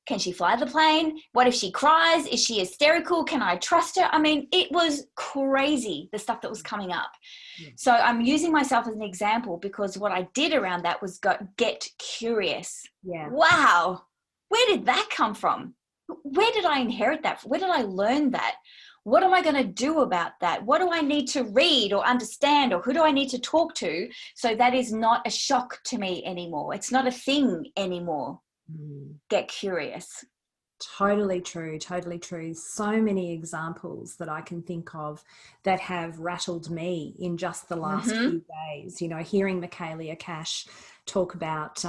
Can she fly the plane? What if she cries? Is she hysterical? Can I trust her? I mean, it was crazy, the stuff that was coming up. Yeah. So I'm using myself as an example because what I did around that was get curious. Yeah. Wow, where did that come from? Where did I inherit that? Where did I learn that? What am I going to do about that? What do I need to read or understand, or who do I need to talk to so that is not a shock to me anymore? It's not a thing anymore. Get curious. Totally true, totally true. So many examples that I can think of that have rattled me in just the last few days. You know, hearing Michaelia Cash talk about,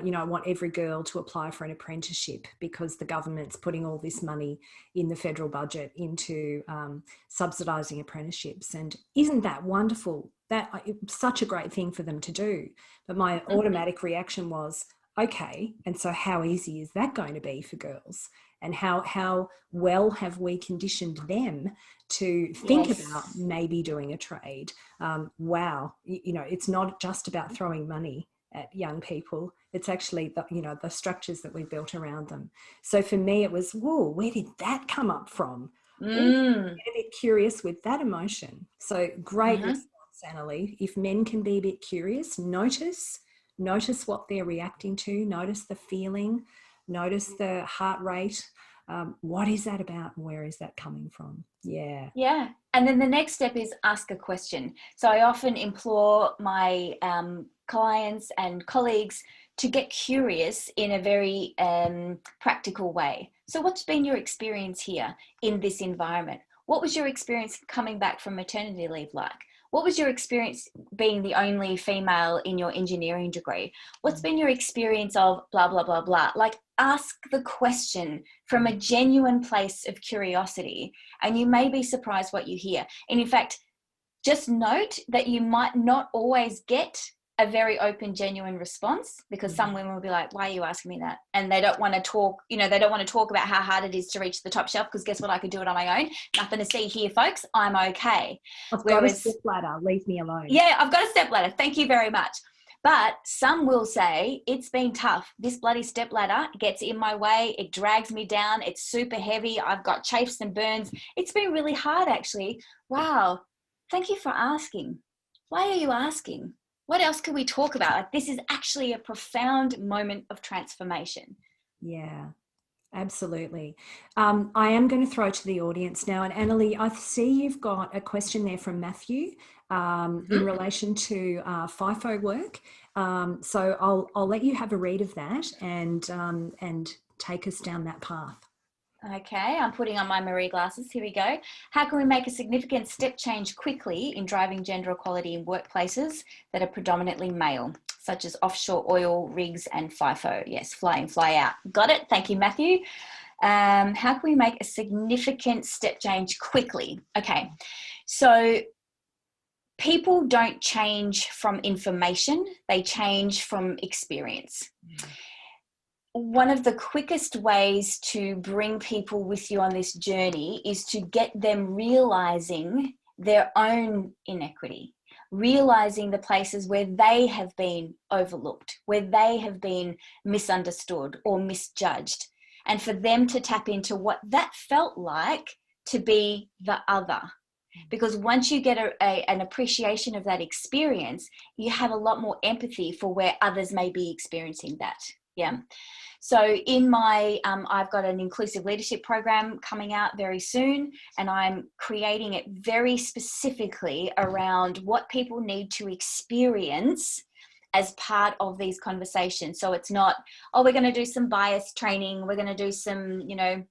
you know, I want every girl to apply for an apprenticeship because the government's putting all this money in the federal budget into subsidising apprenticeships. And isn't that wonderful? It's such a great thing for them to do. But my automatic reaction was, okay, and so how easy is that going to be for girls? And how well have we conditioned them to think about maybe doing a trade? Wow, you know, it's not just about throwing money at young people. It's actually the structures that we built around them. So for me, it was, whoa, where did that come up from? Get a bit curious with that emotion. So great response, Anneli. If men can be a bit curious, notice what they're reacting to, notice the feeling, notice the heart rate. What is that about and where is that coming from? Yeah. Yeah. And then the next step is ask a question. So I often implore my clients and colleagues to get curious in a very practical way. So what's been your experience here in this environment? What was your experience coming back from maternity leave like? What was your experience being the only female in your engineering degree? What's been your experience of blah, blah, blah, blah? Like, ask the question from a genuine place of curiosity, and you may be surprised what you hear. And in fact, just note that you might not always get a very open, genuine response, because some women will be like, why are you asking me that? And they don't want to talk, you know, they don't want to talk about how hard it is to reach the top shelf, because guess what? I could do it on my own. Nothing to see here, folks. I'm okay. I've got a step ladder. Leave me alone. Yeah, I've got a step ladder. Thank you very much. But some will say, it's been tough. This bloody step ladder gets in my way. It drags me down. It's super heavy. I've got chafes and burns. It's been really hard, actually. Wow. Thank you for asking. Why are you asking? What else can we talk about? Like, this is actually a profound moment of transformation. Yeah, absolutely. I am going to throw to the audience now. And Anneli, I see you've got a question there from Matthew in relation to FIFO work. So I'll let you have a read of that and take us down that path. Okay, I'm putting on my Marie glasses. Here we go. How can we make a significant step change quickly in driving gender equality in workplaces that are predominantly male, such as offshore oil rigs and FIFO? Yes, fly in, fly out. Got it. Thank you, Matthew. How can we make a significant step change quickly? Okay, so people don't change from information. They change from experience. One of the quickest ways to bring people with you on this journey is to get them realizing their own inequity, realizing the places where they have been overlooked, where they have been misunderstood or misjudged, and for them to tap into what that felt like to be the other. Because once you get an appreciation of that experience, you have a lot more empathy for where others may be experiencing that. Yeah. So in my, I've got an inclusive leadership program coming out very soon, and I'm creating it very specifically around what people need to experience as part of these conversations. So it's not, oh, we're going to do some bias training. We're going to do some, you know,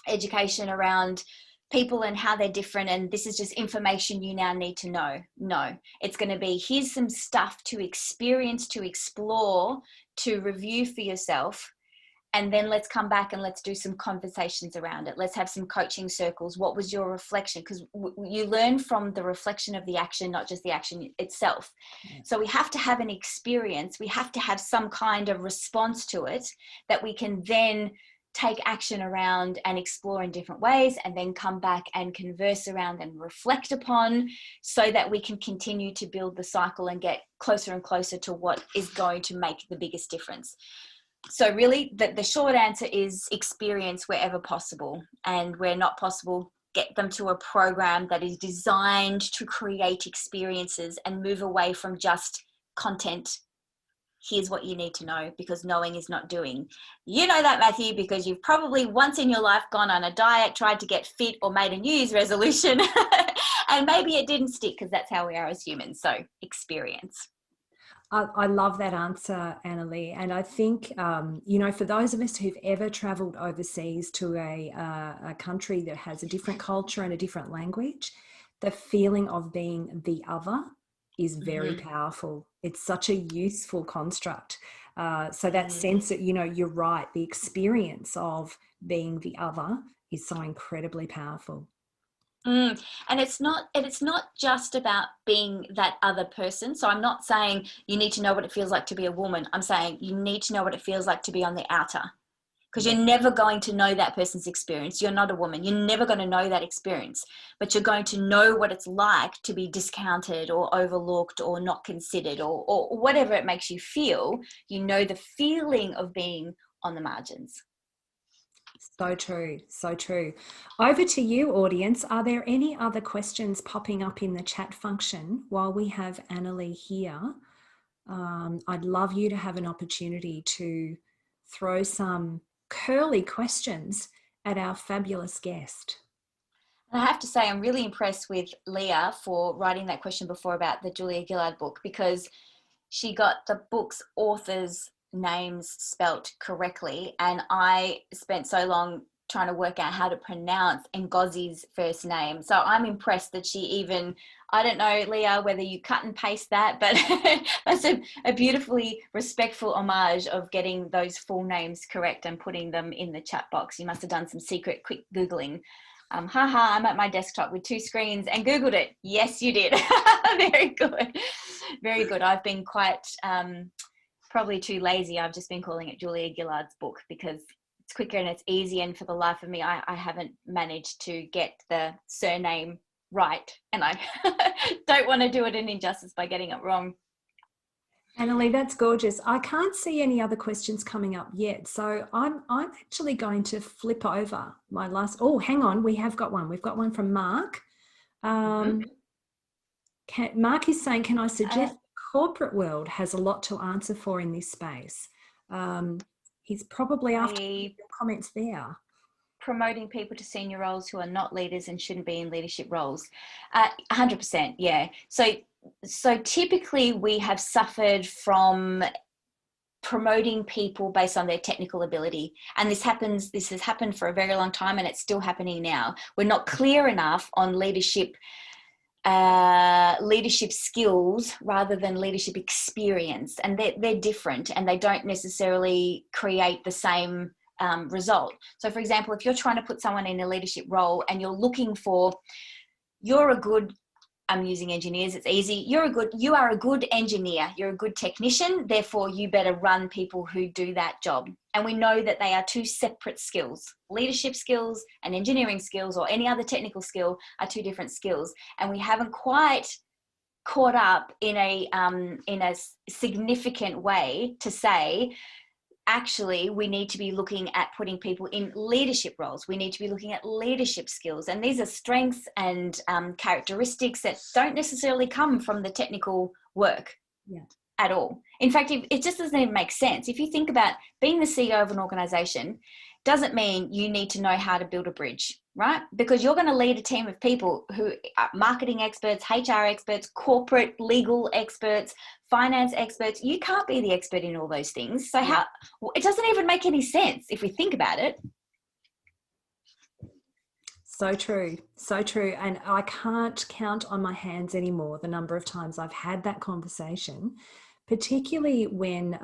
education around people and how they're different, and this is just information you now need to know. No, it's going to be, here's some stuff to experience, to explore, to review for yourself, and then let's come back and let's do some conversations around it. Let's have some coaching circles. What was your reflection? Because you learn from the reflection of the action, not just the action itself. So we have to have an experience. We have to have some kind of response to it that we can then take action around and explore in different ways, and then come back and converse around and reflect upon, so that we can continue to build the cycle and get closer and closer to what is going to make the biggest difference. So really the short answer is experience wherever possible, and where not possible, get them to a program that is designed to create experiences and move away from just content. Here's what you need to know, because knowing is not doing. You know that, Matthew, because you've probably once in your life gone on a diet, tried to get fit, or made a New Year's resolution and maybe it didn't stick, because that's how we are as humans. So experience. I love that answer, Anneli. And I think, for those of us who've ever traveled overseas to a country that has a different culture and a different language, the feeling of being the other is very powerful. It's such a useful construct. So that sense that, you're right, the experience of being the other is so incredibly powerful. And it's not just about being that other person. So I'm not saying you need to know what it feels like to be a woman. I'm saying you need to know what it feels like to be on the outer, because you're never going to know that person's experience. You're not a woman. You're never going to know that experience, but you're going to know what it's like to be discounted or overlooked or not considered, or whatever it makes you feel. You know the feeling of being on the margins. So true. So true. Over to you, audience. Are there any other questions popping up in the chat function while we have Anneli here? I'd love you to have an opportunity to throw some curly questions at our fabulous guest. And I have to say, I'm really impressed with Leah for writing that question before about the Julia Gillard book, because she got the book's authors' names spelt correctly. And I spent so long trying to work out how to pronounce Ngozi's first name. So I'm impressed that she even, I don't know, Leah, whether you cut and paste that, but that's a beautifully respectful homage of getting those full names correct and putting them in the chat box. You must have done some secret quick Googling. I'm at my desktop with 2 screens and Googled it. Yes, you did. Very good. Very good. I've been quite probably too lazy. I've just been calling it Julia Gillard's book because it's quicker and it's easy. And for the life of me, I haven't managed to get the surname right. And I don't want to do it an injustice by getting it wrong. Anneli, that's gorgeous. I can't see any other questions coming up yet. So I'm actually going to flip over my last, oh, hang on. We have got one. We've got one from Mark. Mark is saying, can I suggest the corporate world has a lot to answer for in this space? He's probably after your comments there. Promoting people to senior roles who are not leaders and shouldn't be in leadership roles. 100%, yeah. So typically we have suffered from promoting people based on their technical ability. And this has happened for a very long time, and it's still happening now. We're not clear enough on leadership skills rather than leadership experience. And they're different, and they don't necessarily create the same result. So for example, if you're trying to put someone in a leadership role and you're looking for, I'm using engineers, it's easy. You are a good engineer, you're a good technician, therefore you better run people who do that job. And we know that they are 2 separate skills. Leadership skills and engineering skills, or any other technical skill, are 2 different skills. And we haven't quite caught up in a significant way to say, actually, we need to be looking at putting people in leadership roles. We need to be looking at leadership skills. And these are strengths and characteristics that don't necessarily come from the technical work at all. In fact, it just doesn't even make sense. If you think about being the CEO of an organization, doesn't mean you need to know how to build a bridge, right? Because you're going to lead a team of people who are marketing experts, HR experts, corporate legal experts, finance experts. You can't be the expert in all those things. So it doesn't even make any sense if we think about it. So true. So true. And I can't count on my hands anymore the number of times I've had that conversation, particularly when,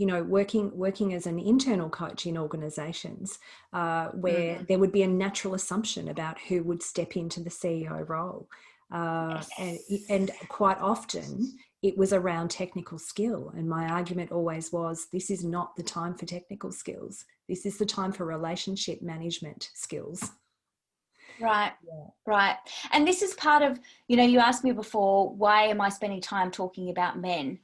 working as an internal coach in organizations where there would be a natural assumption about who would step into the CEO role. And quite often it was around technical skill. And my argument always was, this is not the time for technical skills. This is the time for relationship management skills. Right. And this is part of, you asked me before, why am I spending time talking about men?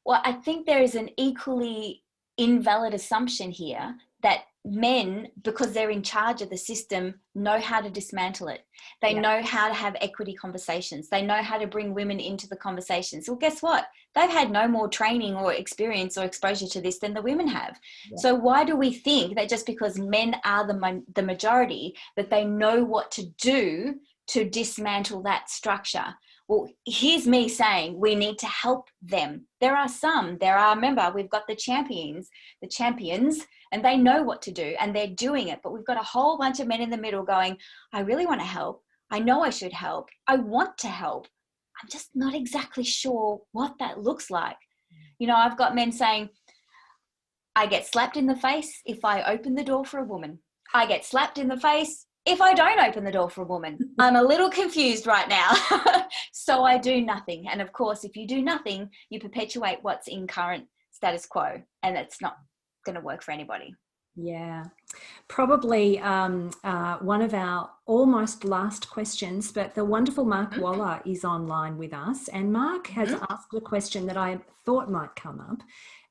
Well, I think there is an equally invalid assumption here that men, because they're in charge of the system, know how to dismantle it. They know how to have equity conversations. They know how to bring women into the conversations. Well, guess what? They've had no more training or experience or exposure to this than the women have. So why do we think that just because men are the majority, that they know what to do to dismantle that structure? Well, here's me saying we need to help them. Remember, we've got the champions, and they know what to do and they're doing it. But we've got a whole bunch of men in the middle going, I really want to help. I know I should help. I want to help. I'm just not exactly sure what that looks like. You know, I've got men saying, I get slapped in the face if I open the door for a woman. I get slapped in the face if I don't open the door for a woman. I'm a little confused right now. So I do nothing. And of course, if you do nothing, you perpetuate what's in current status quo, and it's not going to work for anybody. Yeah, probably one of our almost last questions, but the wonderful Mark Waller is online with us, and Mark has asked a question that I thought might come up.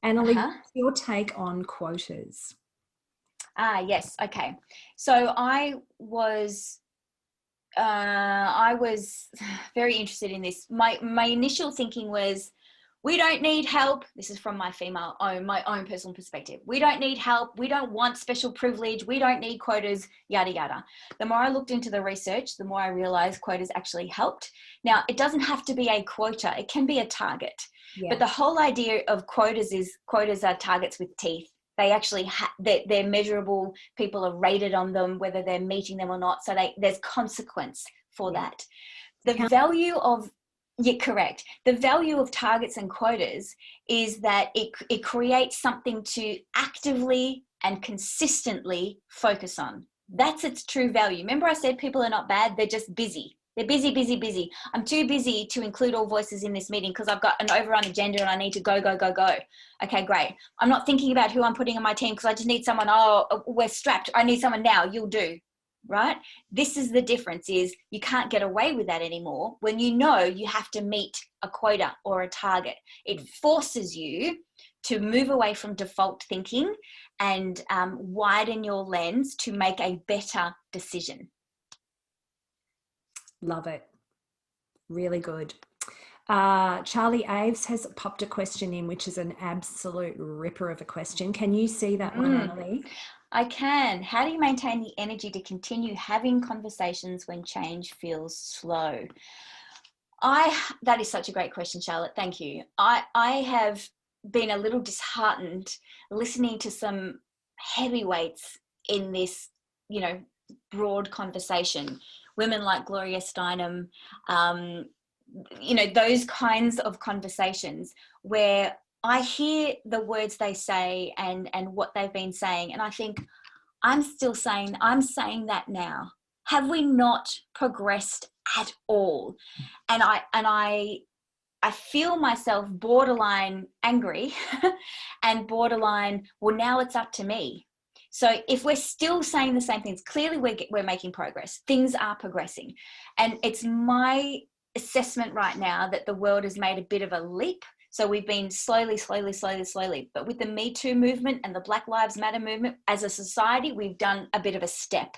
Anneli, what's your take on quotas? Yes. Okay. So I was very interested in this. My initial thinking was, we don't need help. This is from my own personal perspective. We don't need help. We don't want special privilege. We don't need quotas, yada, yada. The more I looked into the research, the more I realized quotas actually helped. Now, it doesn't have to be a quota. It can be a target. Yeah. But the whole idea of quotas are targets with teeth. They actually, they're measurable. People are rated on them, whether they're meeting them or not. So there's consequence for that. The value of, correct. The value of targets and quotas is that it creates something to actively and consistently focus on. That's its true value. Remember I said people are not bad, they're just busy. They're busy, busy, busy. I'm too busy to include all voices in this meeting because I've got an overrun agenda and I need to go, go, go, go. Okay, great. I'm not thinking about who I'm putting on my team because I just need someone. Oh, we're strapped. I need someone now. You'll do. Right? This is the difference, is you can't get away with that anymore when you know you have to meet a quota or a target. It forces you to move away from default thinking and widen your lens to make a better decision. Love it. Really good. Charlie Aves has popped a question in, which is an absolute ripper of a question. Can you see that one, Anneli? I can. How do you maintain the energy to continue having conversations when change feels slow? That is such a great question, Charlotte. Thank you. I have been a little disheartened listening to some heavyweights in this, broad conversation. Women like Gloria Steinem, those kinds of conversations where I hear the words they say and what they've been saying, and I think, I'm saying that now. Have we not progressed at all? And I feel myself borderline angry and borderline, well, now it's up to me. So if we're still saying the same things, clearly we're making progress. Things are progressing. And it's my assessment right now that the world has made a bit of a leap. So we've been slowly. But with the Me Too movement and the Black Lives Matter movement, as a society, we've done a bit of a step.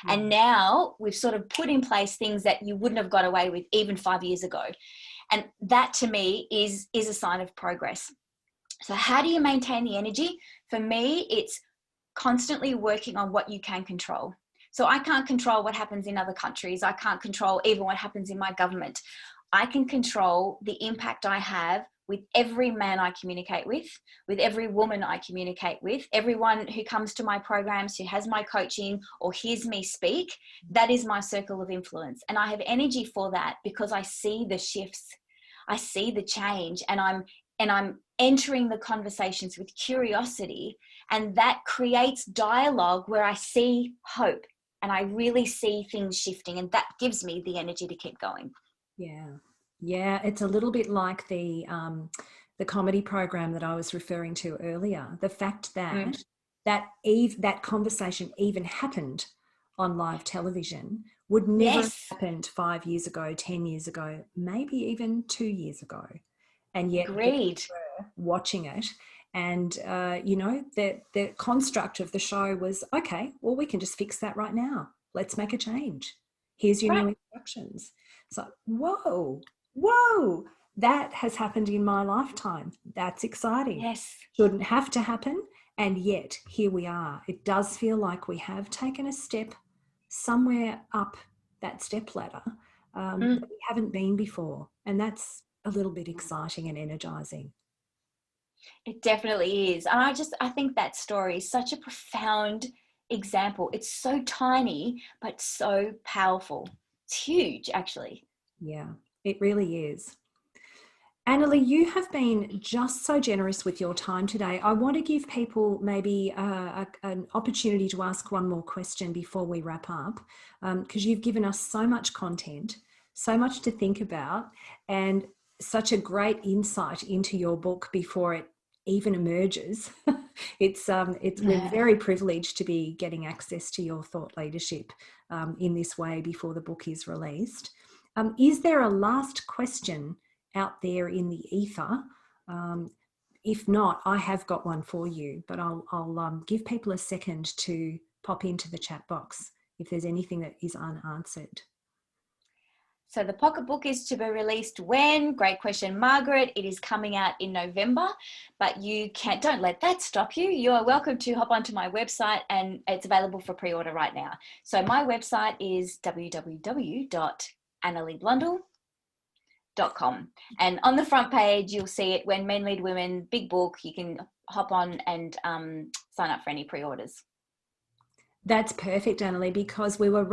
And now we've sort of put in place things that you wouldn't have got away with even 5 years ago. And that to me is a sign of progress. So how do you maintain the energy? For me, it's constantly working on what you can control. So I can't control what happens in other countries. I can't control even what happens in my government. I can control the impact I have with every man I communicate with every woman I communicate with, everyone who comes to my programs, who has my coaching or hears me speak. That is my circle of influence. And I have energy for that because I see the shifts. I see the change, and I'm entering the conversations with curiosity, and that creates dialogue where I see hope and I really see things shifting, and that gives me the energy to keep going. Yeah, it's a little bit like the comedy program that I was referring to earlier. The fact that that conversation even happened on live television would never have happened 5 years ago, 10 years ago, maybe even 2 years ago. And yet we were watching it. And, you know, the construct of the show was, okay, well, we can just fix that right now. Let's make a change. Here's your Right. new instructions. So, whoa, that has happened in my lifetime. That's exciting. Yes. Shouldn't have to happen. And yet, here we are. It does feel like we have taken a step somewhere up that step ladder that we haven't been before. And that's a little bit exciting and energizing. It definitely is. And I think that story is such a profound example. It's so tiny, but so powerful. It's huge, actually. Yeah, it really is. Anneli, you have been just so generous with your time today. I want to give people maybe an opportunity to ask one more question before we wrap up, because you've given us so much content, so much to think about, and such a great insight into your book before it even emerges. We're very privileged to be getting access to your thought leadership in this way before the book is released. Is there a last question out there in the ether? If not, I have got one for you, but I'll give people a second to pop into the chat box if there's anything that is unanswered. So the pocketbook is to be released when? Great question, Margaret. It is coming out in November, but don't let that stop you. You are welcome to hop onto my website, and it's available for pre-order right now. So my website is www.anneliblundell.com. And on the front page, you'll see it, When Men Lead Women, big book. You can hop on and sign up for any pre-orders. That's perfect, Anneli, because we were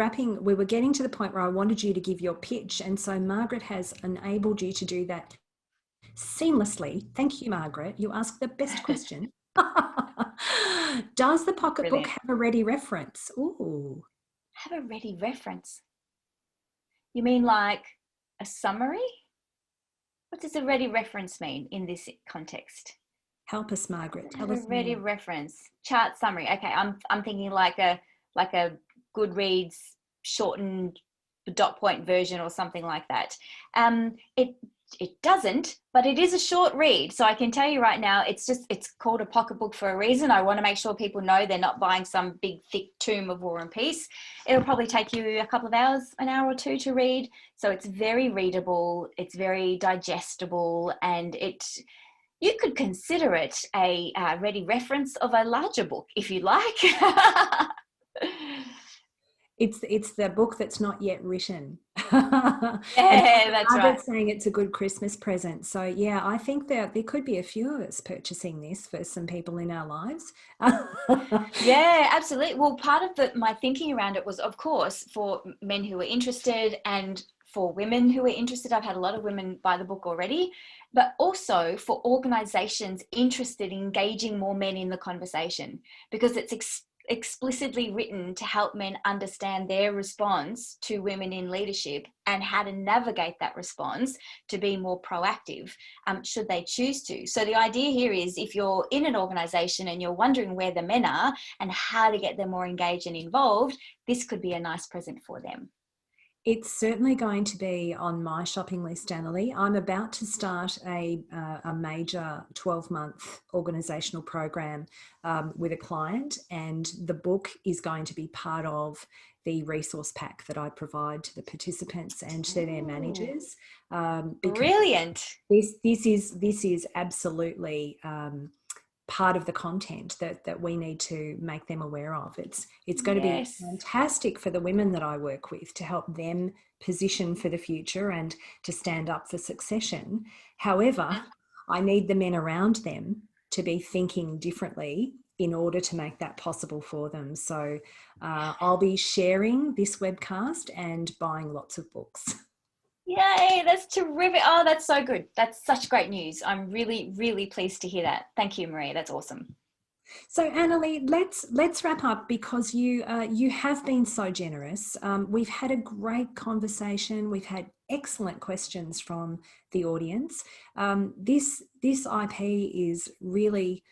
getting to the point where I wanted you to give your pitch. And so Margaret has enabled you to do that seamlessly. Thank you, Margaret. You asked the best question. Does the pocketbook Brilliant. have a ready reference? Ooh. Have a ready reference. You mean like a summary? What does a ready reference mean in this context? Help us, Margaret. Tell Have us a ready more. reference. Chart summary. Okay, I'm thinking like a Goodreads shortened dot point version or something like that. It doesn't, but it is a short read. So I can tell you right now, it's called a pocketbook for a reason. I want to make sure people know they're not buying some big, thick tome of War and Peace. It'll probably take you a couple of hours, an hour or two to read. So it's very readable. It's very digestible, and you could consider it a ready reference of a larger book, if you like. It's the book that's not yet written. Yeah, that's right. Saying it's a good Christmas present. So yeah, I think that there could be a few of us purchasing this for some people in our lives. Yeah, absolutely. Well, part of my thinking around it was, of course, for men who are interested and for women who are interested. I've had a lot of women buy the book already, but also for organizations interested in engaging more men in the conversation, because it's explicitly written to help men understand their response to women in leadership and how to navigate that response to be more proactive, should they choose to. So the idea here is, if you're in an organization and you're wondering where the men are and how to get them more engaged and involved, this could be a nice present for them. It's certainly going to be on my shopping list, Anneli. I'm about to start a major 12-month organisational program with a client, and the book is going to be part of the resource pack that I provide to the participants and to their managers. Brilliant. This is absolutely part of the content that we need to make them aware of. It's going to be fantastic for the women that I work with to help them position for the future and to stand up for succession. However, I need the men around them to be thinking differently in order to make that possible for them. So I'll be sharing this webcast and buying lots of books. Yay, that's terrific. Oh, that's so good. That's such great news. I'm really, really pleased to hear that. Thank you, Maria. That's awesome. So Anneli, let's wrap up, because you have been so generous. We've had a great conversation. We've had excellent questions from the audience. This IP is really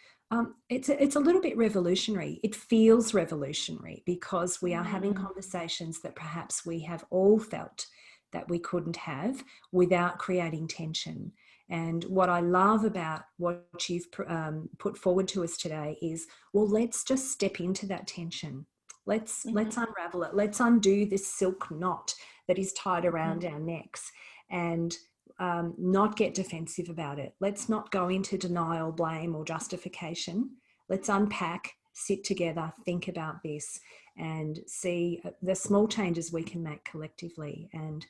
it's a little bit revolutionary. It feels revolutionary because we are having conversations that perhaps we have all felt that we couldn't have without creating tension. And what I love about what you've put forward to us today is, well, let's just step into that tension. Let's unravel it. Let's undo this silk knot that is tied around our necks, and not get defensive about it. Let's not go into denial, blame, or justification. Let's unpack, sit together, think about this, and see the small changes we can make collectively. And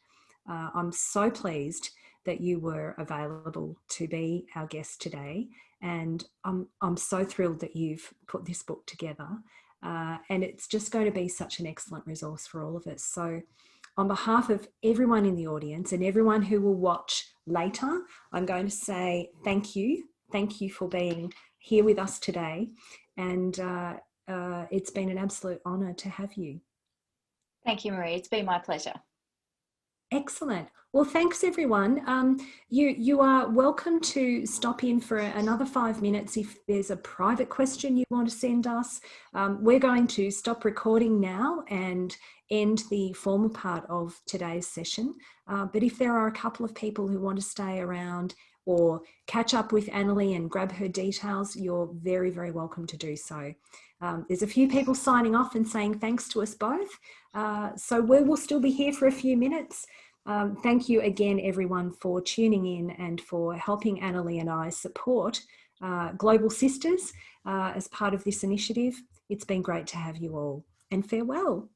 I'm so pleased that you were available to be our guest today. And I'm so thrilled that you've put this book together. And it's just going to be such an excellent resource for all of us. So on behalf of everyone in the audience and everyone who will watch later, I'm going to say thank you. Thank you for being here with us today. And it's been an absolute honour to have you. Thank you, Marie. It's been my pleasure. Excellent. Well, thanks everyone. You are welcome to stop in for another 5 minutes if there's a private question you want to send us. We're going to stop recording now and end the formal part of today's session. But if there are a couple of people who want to stay around or catch up with Anneli and grab her details, you're very, very welcome to do so. There's a few people signing off and saying thanks to us both. So we will still be here for a few minutes. Thank you again, everyone, for tuning in and for helping Anneli and I support Global Sisters as part of this initiative. It's been great to have you all, and farewell.